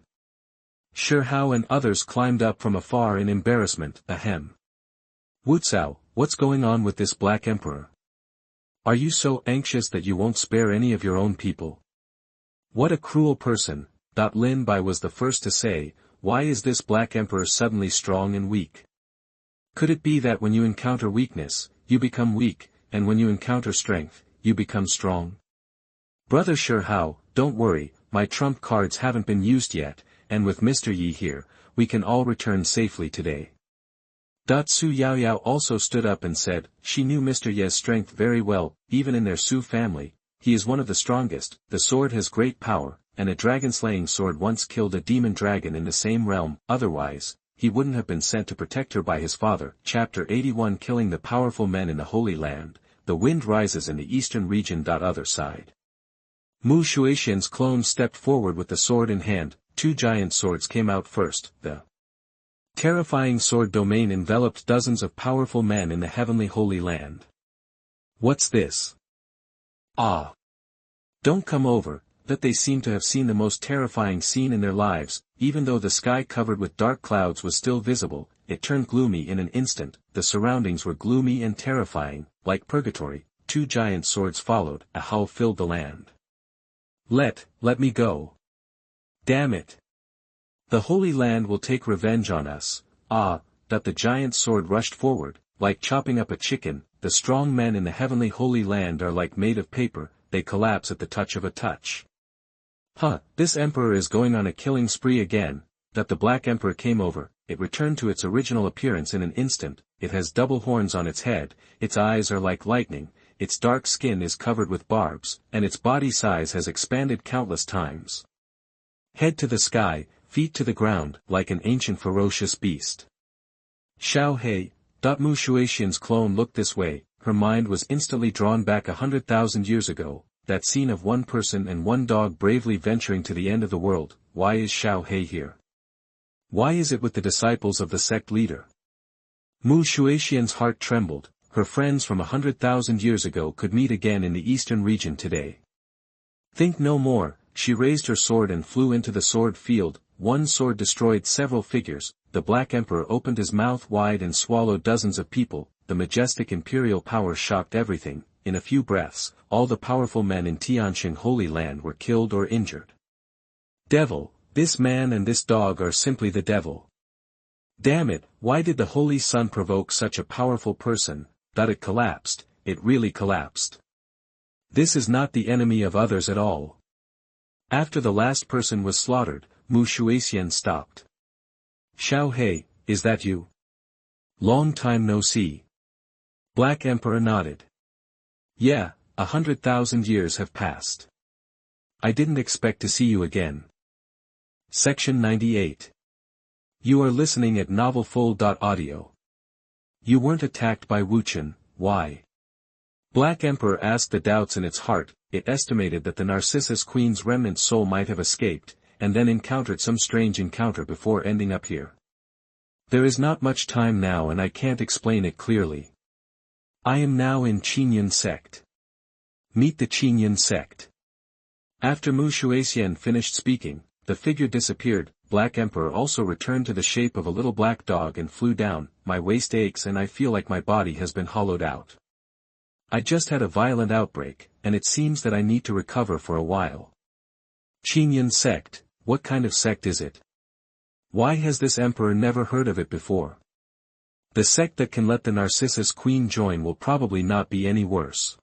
Shihao and others climbed up from afar in embarrassment. Ahem. "Wu Cao, what's going on with this Black Emperor? Are you so anxious that you won't spare any of your own people? What a cruel person." Lin Bai was the first to say, "Why is this Black Emperor suddenly strong and weak? Could it be that when you encounter weakness, you become weak, and when you encounter strength, you become strong?" "Brother Shihao, don't worry, my trump cards haven't been used yet, and with Mr. Yi here, we can all return safely today." Su Yaoyao also stood up and said, she knew Mr. Ye's strength very well. Even in their Su family, he is one of the strongest. The sword has great power, and a dragon-slaying sword once killed a demon dragon in the same realm. Otherwise, he wouldn't have been sent to protect her by his father. Chapter 81. Killing the powerful men in the Holy Land. the wind rises in the eastern region. Other side. Mu Shuexian's clone stepped forward with the sword in hand. Two giant swords came out first. The terrifying sword domain enveloped dozens of powerful men in the heavenly Holy Land. What's this? Ah! Don't come over. That they seem to have seen the most terrifying scene in their lives. Even though the sky covered with dark clouds was still visible, it turned gloomy in an instant. The surroundings were gloomy and terrifying, like purgatory. Two giant swords followed. A howl filled the land. Let me go. Damn it. The Holy Land will take revenge on us. Ah, that the giant sword rushed forward, like chopping up a chicken. The strong men in the heavenly Holy Land are like made of paper, they collapse at the touch of a touch. Huh, this emperor is going on a killing spree again. That the Black Emperor came over, it returned to its original appearance in an instant. It has double horns on its head, its eyes are like lightning, its dark skin is covered with barbs, and its body size has expanded countless times. Head to the sky, feet to the ground, like an ancient ferocious beast. Xiao He. Mu Shuexian's clone looked this way, her mind was instantly drawn back 100,000 years ago, that scene of one person and one dog bravely venturing to the end of the world. Why is Xiao He here? Why is it with the disciples of the sect leader? Mu Shuexian's heart trembled, her friends from 100,000 years ago could meet again in the eastern region today. Think no more, she raised her sword and flew into the sword field. One sword destroyed several figures. The Black Emperor opened his mouth wide and swallowed dozens of people. The majestic imperial power shocked everything. In a few breaths, all the powerful men in Tianqing Holy Land were killed or injured. Devil, this man and this dog are simply the devil. Damn it, why did the Holy Sun provoke such a powerful person? That it collapsed, it really collapsed. This is not the enemy of others at all. After the last person was slaughtered, Mu Shuexian stopped. Xiao He, is that you? Long time no see. Black Emperor nodded. Yeah, 100,000 years have passed. I didn't expect to see you again. Section 98. You are listening at novelfull.audio. You weren't attacked by Wuchen, why? Black Emperor asked the doubts in its heart. It estimated that the Narcissus Queen's remnant soul might have escaped, and then encountered some strange encounter before ending up here. There is not much time now and I can't explain it clearly. I am now in Qingyun Sect. Meet the Qingyun Sect. After Mu Shuexian finished speaking, the figure disappeared. Black Emperor also returned to the shape of a little black dog and flew down. My waist aches and I feel like my body has been hollowed out. I just had a violent outbreak, and it seems that I need to recover for a while. Qingyun Sect, what kind of sect is it? Why has this emperor never heard of it before? The sect that can let the Narcissus Queen join will probably not be any worse.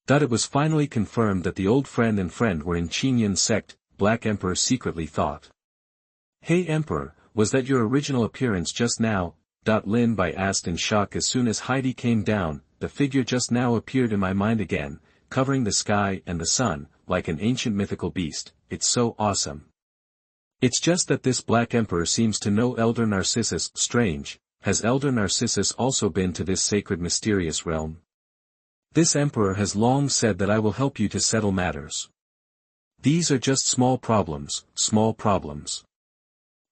It was finally confirmed that the old friend and friend were in Qingyun Sect, Black Emperor secretly thought. Hey Emperor, was that your original appearance just now? Lin Bai asked in shock as soon as Heidi came down. The figure just now appeared in my mind again, covering the sky and the sun, like an ancient mythical beast. It's so awesome. It's just that this Black Emperor seems to know Elder Narcissus. Strange, has Elder Narcissus also been to this sacred mysterious realm? This Emperor has long said that I will help you to settle matters. These are just small problems, small problems.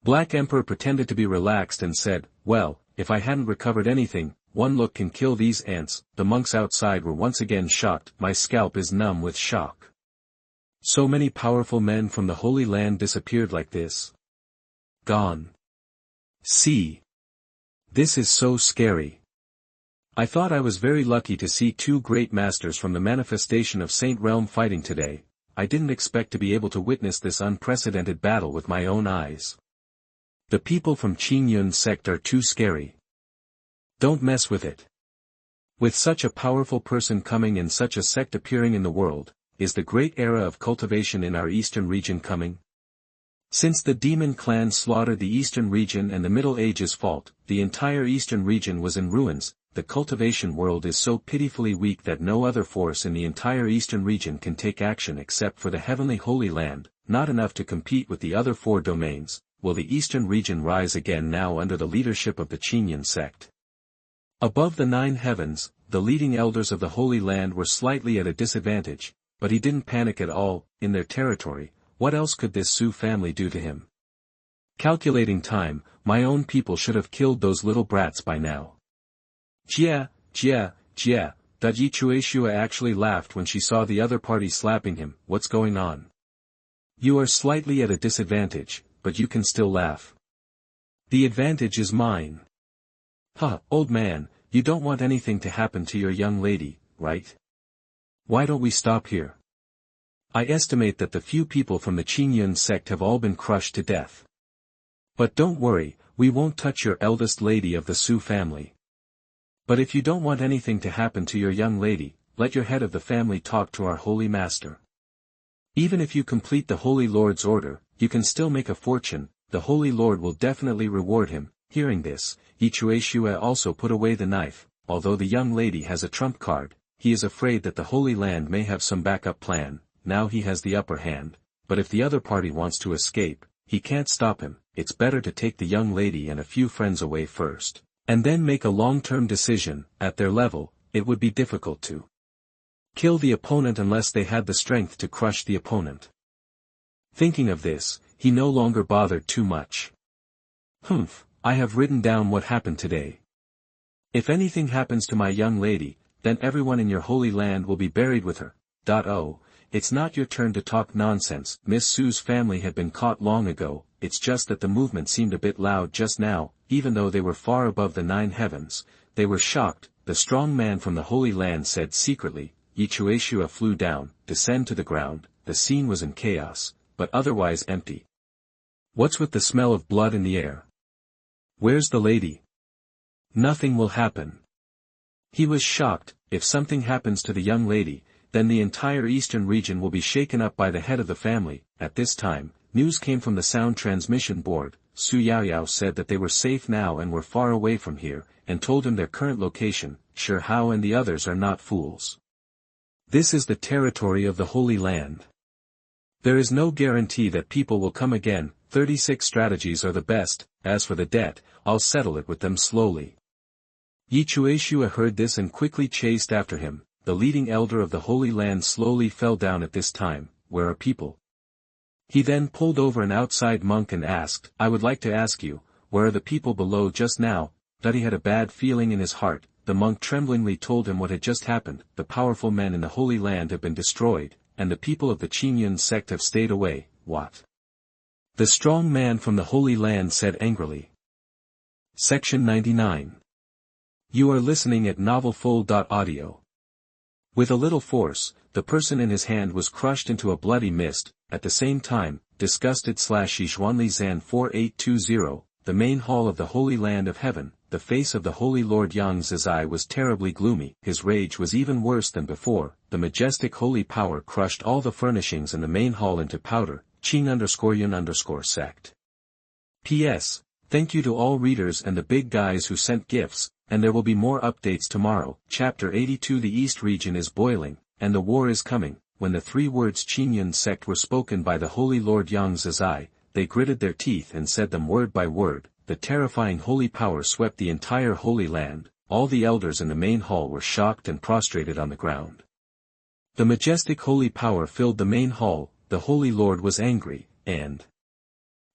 Black Emperor pretended to be relaxed and said, well, if I hadn't recovered anything, one look can kill these ants. The monks outside were once again shocked. My scalp is numb with shock. So many powerful men from the Holy Land disappeared like this. Gone. See. This is so scary. I thought I was very lucky to see two great masters from the manifestation of Saint Realm fighting today. I didn't expect to be able to witness this unprecedented battle with my own eyes. The people from Qingyun Sect are too scary. Don't mess with it. With such a powerful person coming and such a sect appearing in the world, is the great era of cultivation in our eastern region coming? Since the demon clan slaughtered the eastern region and the Middle Ages fault, the entire eastern region was in ruins. The cultivation world is so pitifully weak that no other force in the entire eastern region can take action except for the heavenly Holy Land, not enough to compete with the other four domains. Will the eastern region rise again now under the leadership of the Qingyun Sect? Above the 9 heavens, the leading elders of the Holy Land were slightly at a disadvantage, but he didn't panic at all. In their territory, what else could this Su family do to him? Calculating time, my own people should have killed those little brats by now. Jia, Jia, Jia, Yi Chueshua actually laughed when she saw the other party slapping him. What's going on? You are slightly at a disadvantage, but you can still laugh. The advantage is mine. Huh, old man, you don't want anything to happen to your young lady, right? Why don't we stop here? I estimate that the few people from the Qingyun sect have all been crushed to death. But don't worry, we won't touch your eldest lady of the Su family. But if you don't want anything to happen to your young lady, let your head of the family talk to our holy master. Even if you complete the Holy Lord's order, you can still make a fortune. The Holy Lord will definitely reward him. Hearing this, Yi Chueshua also put away the knife. Although the young lady has a trump card, he is afraid that the Holy Land may have some backup plan. Now he has the upper hand, but if the other party wants to escape, he can't stop him. It's better to take the young lady and a few friends away first, and then make a long-term decision. At their level, it would be difficult to kill the opponent unless they had the strength to crush the opponent. Thinking of this, he no longer bothered too much. Humph, I have written down what happened today. If anything happens to my young lady, then everyone in your holy land will be buried with her. Oh, it's not your turn to talk nonsense. Miss Su's family had been caught long ago. It's just that the movement seemed a bit loud just now. Even though they were far above the 9 heavens, they were shocked. The strong man from the Holy Land said secretly. Yi Chueshua flew down, descend to the ground. The scene was in chaos, but otherwise empty. What's with the smell of blood in the air? Where's the lady? Nothing will happen. He was shocked. If something happens to the young lady, then the entire eastern region will be shaken up by the head of the family. At this time, news came from the sound transmission board. Su Yaoyao said that they were safe now and were far away from here, and told him their current location. Sure, Hao and the others are not fools. This is the territory of the Holy Land. There is no guarantee that people will come again. 36 strategies are the best. As for the debt, I'll settle it with them slowly. Yi Chueshua heard this and quickly chased after him. The leading elder of the Holy Land slowly fell down at this time. Where are people? He then pulled over an outside monk and asked, I would like to ask you, where are the people below just now? That he had a bad feeling in his heart. The monk tremblingly told him what had just happened. The powerful men in the Holy Land have been destroyed, and the people of the Qingyun sect have stayed away. What? The strong man from the Holy Land said angrily. Section 99. You are listening at novelfull.audio. With a little force, the person in his hand was crushed into a bloody mist. At the same time, disgusted/Yizhuanli Zan 4820, the main hall of the Holy Land of Heaven, the face of the Holy Lord Yang Zizai was terribly gloomy. His rage was even worse than before. The majestic holy power crushed all the furnishings in the main hall into powder. Qingyun Sect. P.S. Thank you to all readers and the big guys who sent gifts, and there will be more updates tomorrow. Chapter 82. The East region is boiling, and the war is coming. When the 3 words Qingyun Sect were spoken by the Holy Lord Yang Zizai, they gritted their teeth and said them word by word. The terrifying holy power swept the entire Holy Land. All the elders in the main hall were shocked and prostrated on the ground. The majestic holy power filled the main hall. The Holy Lord was angry, and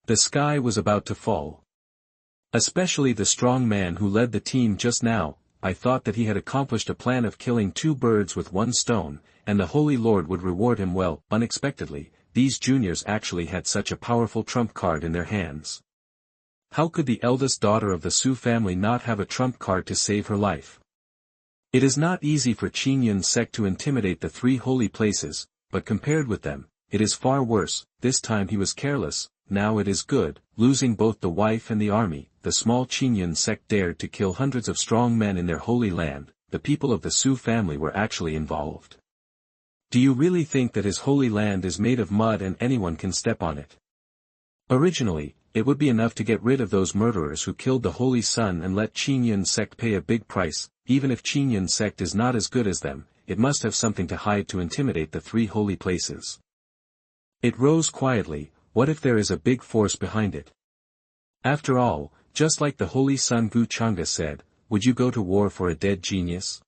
the sky was about to fall. Especially the strong man who led the team just now. I thought that he had accomplished a plan of killing 2 birds with 1 stone, and the Holy Lord would reward him well. Unexpectedly, these juniors actually had such a powerful trump card in their hands. How could the eldest daughter of the Su family not have a trump card to save her life? It is not easy for Qingyun Sect to intimidate the 3 holy places, but compared with them, it is far worse. This time he was careless, now it is good. Losing both the wife and the army, the small Qingyun Sect dared to kill hundreds of strong men in their holy land. The people of the Su family were actually involved. Do you really think that his holy land is made of mud and anyone can step on it? Originally, it would be enough to get rid of those murderers who killed the Holy Sun and let Qingyun Sect pay a big price. Even if Qingyun Sect is not as good as them, it must have something to hide to intimidate the 3 holy places. It rose quietly. What if there is a big force behind it? After all, just like the Holy Sun Gu Changa said, would you go to war for a dead genius?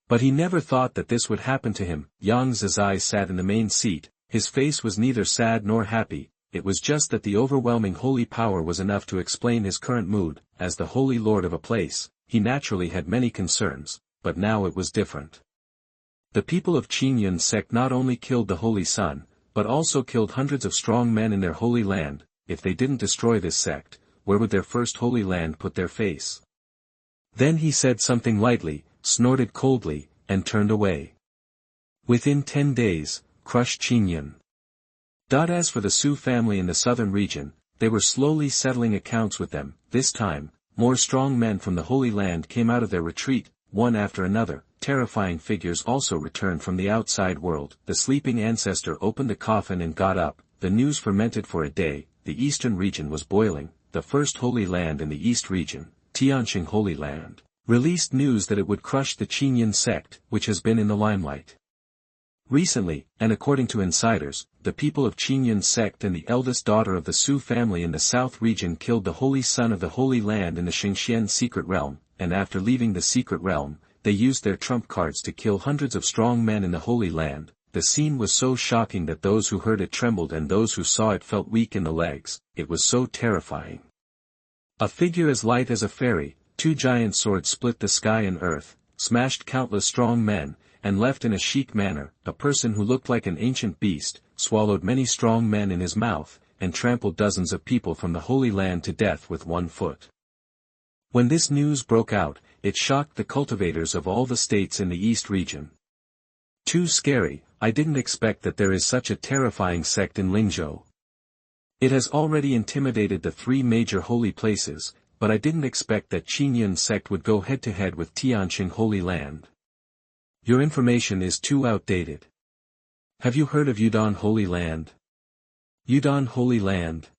But he never thought that this would happen to him. Yang Zizai sat in the main seat, his face was neither sad nor happy, it was just that the overwhelming holy power was enough to explain his current mood. As the holy lord of a place, he naturally had many concerns, but now it was different. The people of Qingyun Sect not only killed the holy sun, but also killed hundreds of strong men in their holy land. If they didn't destroy this sect, where would their first holy land put their face? Then he said something lightly, snorted coldly, and turned away. Within 10 days, crush Qingyun. As for the Su family in the southern region, they were slowly settling accounts with them. This time, more strong men from the Holy Land came out of their retreat, one after another. Terrifying figures also returned from the outside world. The sleeping ancestor opened the coffin and got up. The news fermented for a day. The eastern region was boiling. The first Holy Land in the east region, Tianqing Holy Land, released news that it would crush the Qingyun Sect, which has been in the limelight recently, and according to insiders, the people of Qingyun Sect and the eldest daughter of the Su family in the south region killed the holy son of the Holy Land in the Xingxian secret realm, and after leaving the secret realm, they used their trump cards to kill hundreds of strong men in the Holy Land. The scene was so shocking that those who heard it trembled and those who saw it felt weak in the legs. It was so terrifying. A figure as light as a fairy, 2 giant swords split the sky and earth, smashed countless strong men, and left in a chic manner. A person who looked like an ancient beast, swallowed many strong men in his mouth, and trampled dozens of people from the Holy Land to death with 1 foot. When this news broke out, it shocked the cultivators of all the states in the East region. Too scary, I didn't expect that there is such a terrifying sect in Lingzhou. It has already intimidated the 3 major holy places, but I didn't expect that Qingyun Sect would go head-to-head with Tianqing Holy Land. Your information is too outdated. Have you heard of Yudon Holy Land? Yudon Holy Land.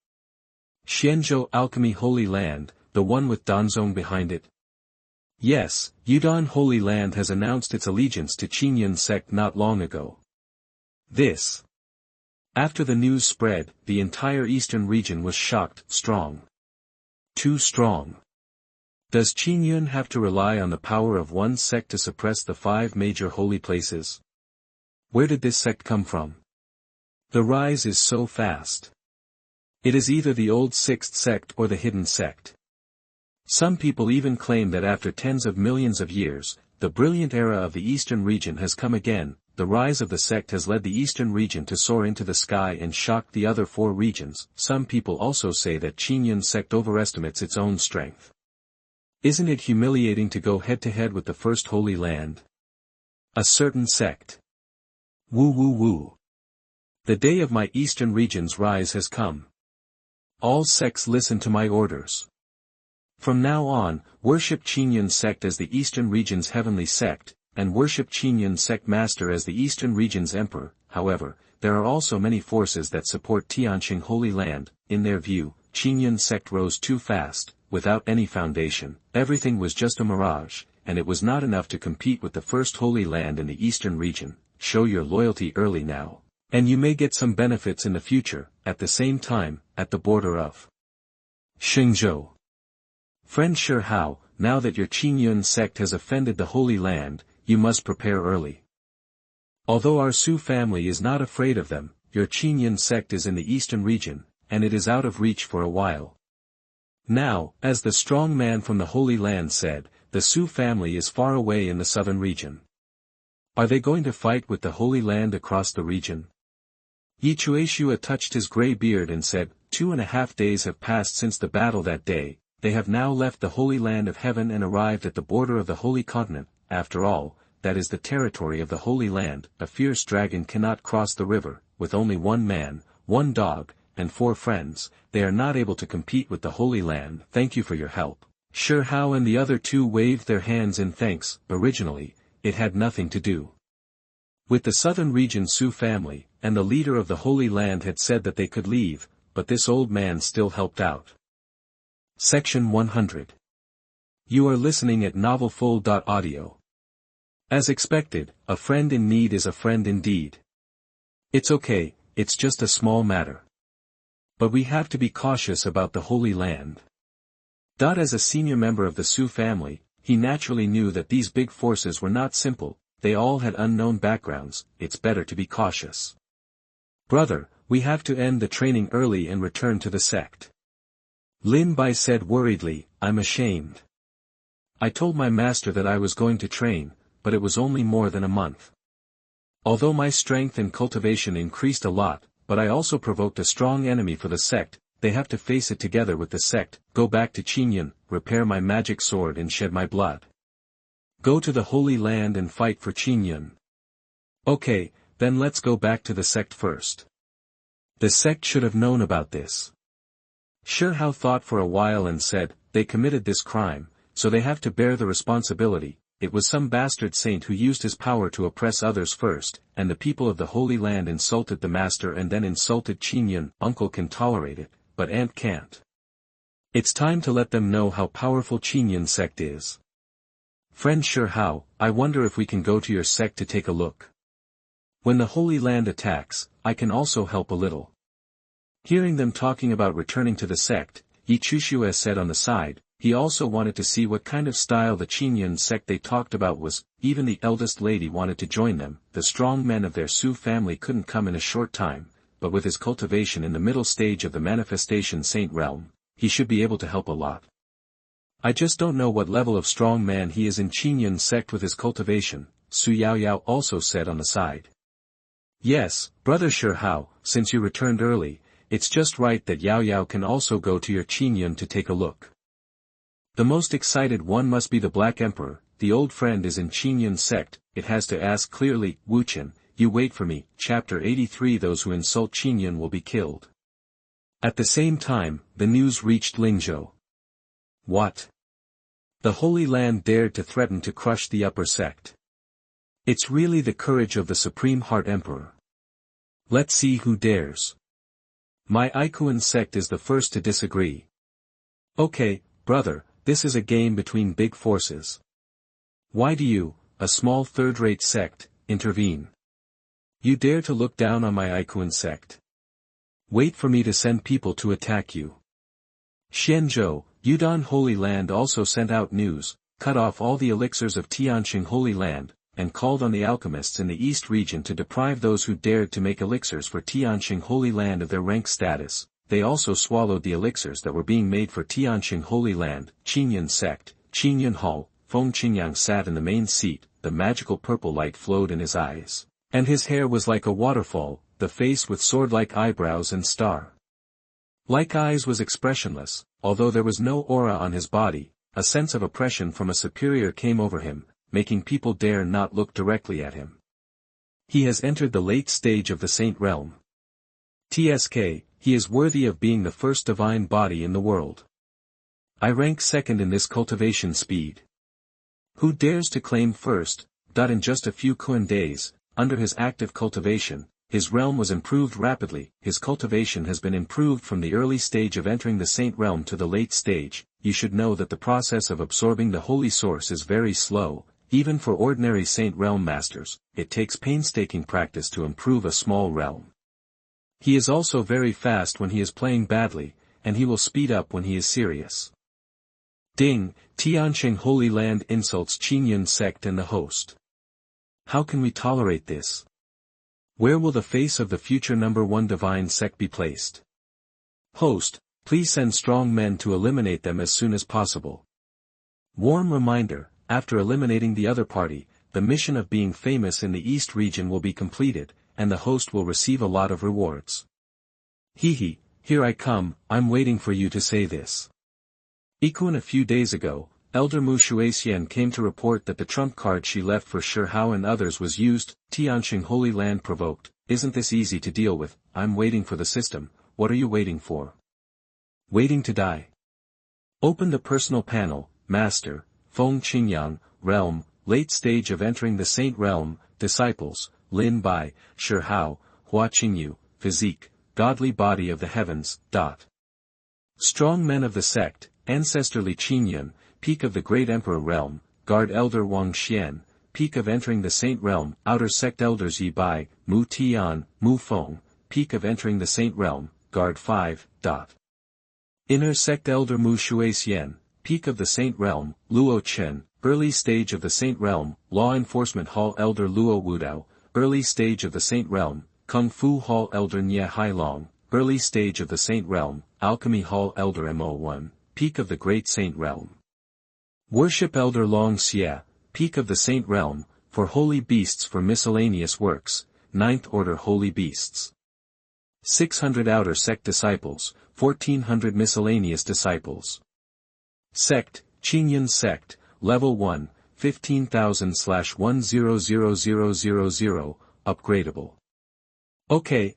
Xianzhou Alchemy Holy Land, the one with Danzong behind it? Yes, Yudon Holy Land has announced its allegiance to Qingyun Sect not long ago. This. After the news spread, the entire eastern region was shocked. Strong. Too strong. Does Qingyun have to rely on the power of one sect to suppress the 5 major holy places? Where did this sect come from? The rise is so fast. It is either the old 6th sect or the hidden sect. Some people even claim that after tens of millions of years, the brilliant era of the eastern region has come again. The rise of the sect has led the eastern region to soar into the sky and shocked the other 4 regions. Some people also say that Qingyun Sect overestimates its own strength. Isn't it humiliating to go head-to-head with the first Holy Land? A certain sect. Woo woo woo. The day of my eastern region's rise has come. All sects listen to my orders. From now on, worship Qingyun Sect as the eastern region's heavenly sect, and worship Qingyun Sect Master as the eastern region's emperor. However, there are also many forces that support Tianqing Holy Land. In their view, Qingyun Sect rose too fast, without any foundation. Everything was just a mirage, and it was not enough to compete with the first Holy Land in the eastern region. Show your loyalty early now, and you may get some benefits in the future. At the same time, at the border of Xingzhou. Friend Shi Hao, now that your Qingyun Sect has offended the Holy Land, you must prepare early. Although our Su family is not afraid of them, your Qingyun Sect is in the eastern region, and it is out of reach for a while. Now, as the strong man from the Holy Land said, the Su family is far away in the southern region. Are they going to fight with the Holy Land across the region? Yi Chueshua touched his gray beard and said, 2.5 days have passed since the battle that day. They have now left the Holy Land of Heaven and arrived at the border of the Holy Continent. After all, that is the territory of the Holy Land. A fierce dragon cannot cross the river. With only 1 man, 1 dog, and 4 friends, they are not able to compete with the Holy Land. Thank you for your help. Shi Hao and the other 2 waved their hands in thanks. Originally, it had nothing to do with the southern region Su family, and the leader of the Holy Land had said that they could leave, but this old man still helped out. Section 100. You are listening at novelfull.audio. As expected, a friend in need is a friend indeed. It's okay, it's just a small matter. But we have to be cautious about the Holy Land. As a senior member of the Su family, he naturally knew that these big forces were not simple, they all had unknown backgrounds, it's better to be cautious. Brother, we have to end the training early and return to the sect. Lin Bai said worriedly, I'm ashamed. I told my master that I was going to train, but it was only more than a month. Although my strength and cultivation increased a lot, but I also provoked a strong enemy for the sect, they have to face it together with the sect, go back to Qingyun, repair my magic sword and shed my blood. Go to the Holy Land and fight for Qingyun. Okay, then let's go back to the sect first. The sect should have known about this. Shi Hao thought for a while and said, they committed this crime, so they have to bear the responsibility. It was some bastard saint who used his power to oppress others first, and the people of the Holy Land insulted the master and then insulted Qingyun. Uncle can tolerate it, but aunt can't. It's time to let them know how powerful Qingyun Sect is. Friend Shi Hao, I wonder if we can go to your sect to take a look. When the Holy Land attacks, I can also help a little. Hearing them talking about returning to the sect, Yi Chushue said on the side, he also wanted to see what kind of style the Qingyun sect they talked about was. Even the eldest lady wanted to join them. The strong men of their Su family couldn't come in a short time, but with his cultivation in the middle stage of the manifestation saint realm, he should be able to help a lot. I just don't know what level of strong man he is in Qingyun sect with his cultivation, Su Yaoyao also said on the side. Yes, brother Shi Hao, since you returned early, it's just right that Yaoyao can also go to your Qingyun to take a look. The most excited one must be the Black Emperor. The old friend is in Qingyun sect, it has to ask clearly, Wuchen, you wait for me. Chapter 83 Those who insult Qingyun will be killed. At the same time, the news reached Lingzhou. What? The Holy Land dared to threaten to crush the upper sect. It's really the courage of the Supreme Heart Emperor. Let's see who dares. My Ikuan sect is the first to disagree. Okay, brother, this is a game between big forces. Why do you, a small third-rate sect, intervene? You dare to look down on my Ikuan sect? Wait for me to send people to attack you. Xianzhou, Yudon Holy Land also sent out news, cut off all the elixirs of Tianqing Holy Land, and called on the alchemists in the East region to deprive those who dared to make elixirs for Tianqing Holy Land of their rank status. They also swallowed the elixirs that were being made for Tianqing Holy Land. Qingyun Sect, Qingyun Hall, Feng Qingyang sat in the main seat, the magical purple light flowed in his eyes, and his hair was like a waterfall, the face with sword-like eyebrows and star-like eyes was expressionless, although there was no aura on his body. A sense of oppression from a superior came over him, making people dare not look directly at him. He has entered the late stage of the saint realm. TSK, he is worthy of being the first divine body in the world. I rank second in this cultivation speed. Who dares to claim first? In just a few Kun days, under his active cultivation, his realm was improved rapidly. His cultivation has been improved from the early stage of entering the saint realm to the late stage. You should know that the process of absorbing the holy source is very slow. Even for ordinary saint realm masters, it takes painstaking practice to improve a small realm. He is also very fast when he is playing badly, and he will speed up when he is serious. Ding, Tianqing Holy Land insults Qingyun Sect and the host. How can we tolerate this? Where will the face of the future number 1 divine sect be placed? Host, please send strong men to eliminate them as soon as possible. Warm reminder, after eliminating the other party, the mission of being famous in the East region will be completed, and the host will receive a lot of rewards. Hehe, here I come, I'm waiting for you to say this. Ikun a few days ago, Elder Mu Shuixian came to report that the trump card she left for Shi Hao and others was used. Tianqing Holy Land provoked, isn't this easy to deal with? I'm waiting for the system. What are you waiting for? Waiting to die. Open the personal panel, Master, Feng Qingyang, Realm, late stage of entering the Saint Realm, Disciples, Lin Bai, Shi Hao, Hua Qingyu, Physique, Godly Body of the Heavens. Strong men of the sect, Ancestor Li Qingyun, Peak of the Great Emperor Realm, Guard Elder Wang Xian, Peak of entering the Saint Realm, Outer Sect Elders Yi Bai, Mu Tian, Mu Feng, Peak of entering the Saint Realm, Guard 5. Inner Sect Elder Mu Shuixian, Peak of the Saint Realm, Luo Chen, early stage of the Saint Realm, Law Enforcement Hall Elder Luo Wudao, early stage of the Saint Realm, Kung Fu Hall Elder Nye Hailong, early stage of the Saint Realm, Alchemy Hall Elder Mo1, peak of the Great Saint Realm. Worship Elder Long Xie, peak of the Saint Realm, for Holy Beasts for miscellaneous works, 9th Order Holy Beasts. 600 Outer Sect Disciples, 1400 Miscellaneous Disciples. Sect, Qingyun Sect, Level 1, 15,000/100000, upgradable. Okay,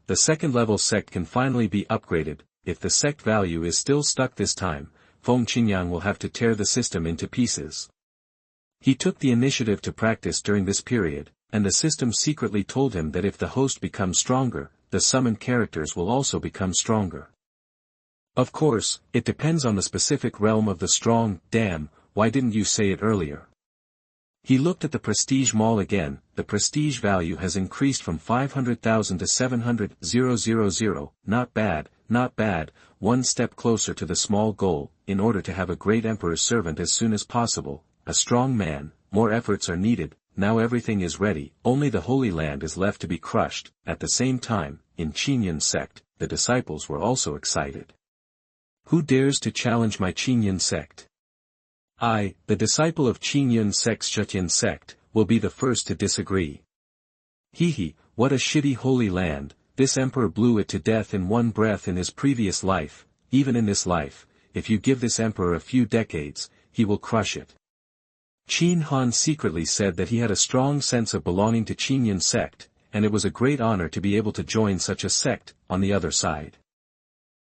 the second level sect can finally be upgraded. If the sect value is still stuck this time, Feng Qingyang will have to tear the system into pieces. He took the initiative to practice during this period, and the system secretly told him that if the host becomes stronger, the summoned characters will also become stronger. Of course, it depends on the specific realm of the strong. Damn, why didn't you say it earlier? He looked at the prestige mall again. The prestige value has increased from 500,000 to 700,000. Not bad, not bad, one step closer to the small goal. In order to have a great emperor's servant as soon as possible, a strong man, more efforts are needed. Now everything is ready, only the Holy Land is left to be crushed. At the same time, in Qingyun Sect, the disciples were also excited. Who dares to challenge my Qingyun Sect? I, the disciple of Qingyun Sect's Zhutian Sect, will be the first to disagree. Hehe, what a shitty Holy Land, this emperor blew it to death in one breath in his previous life. Even in this life, if you give this emperor a few decades, he will crush it. Qin Han secretly said that he had a strong sense of belonging to Qingyun Sect, and it was a great honor to be able to join such a sect. On the other side,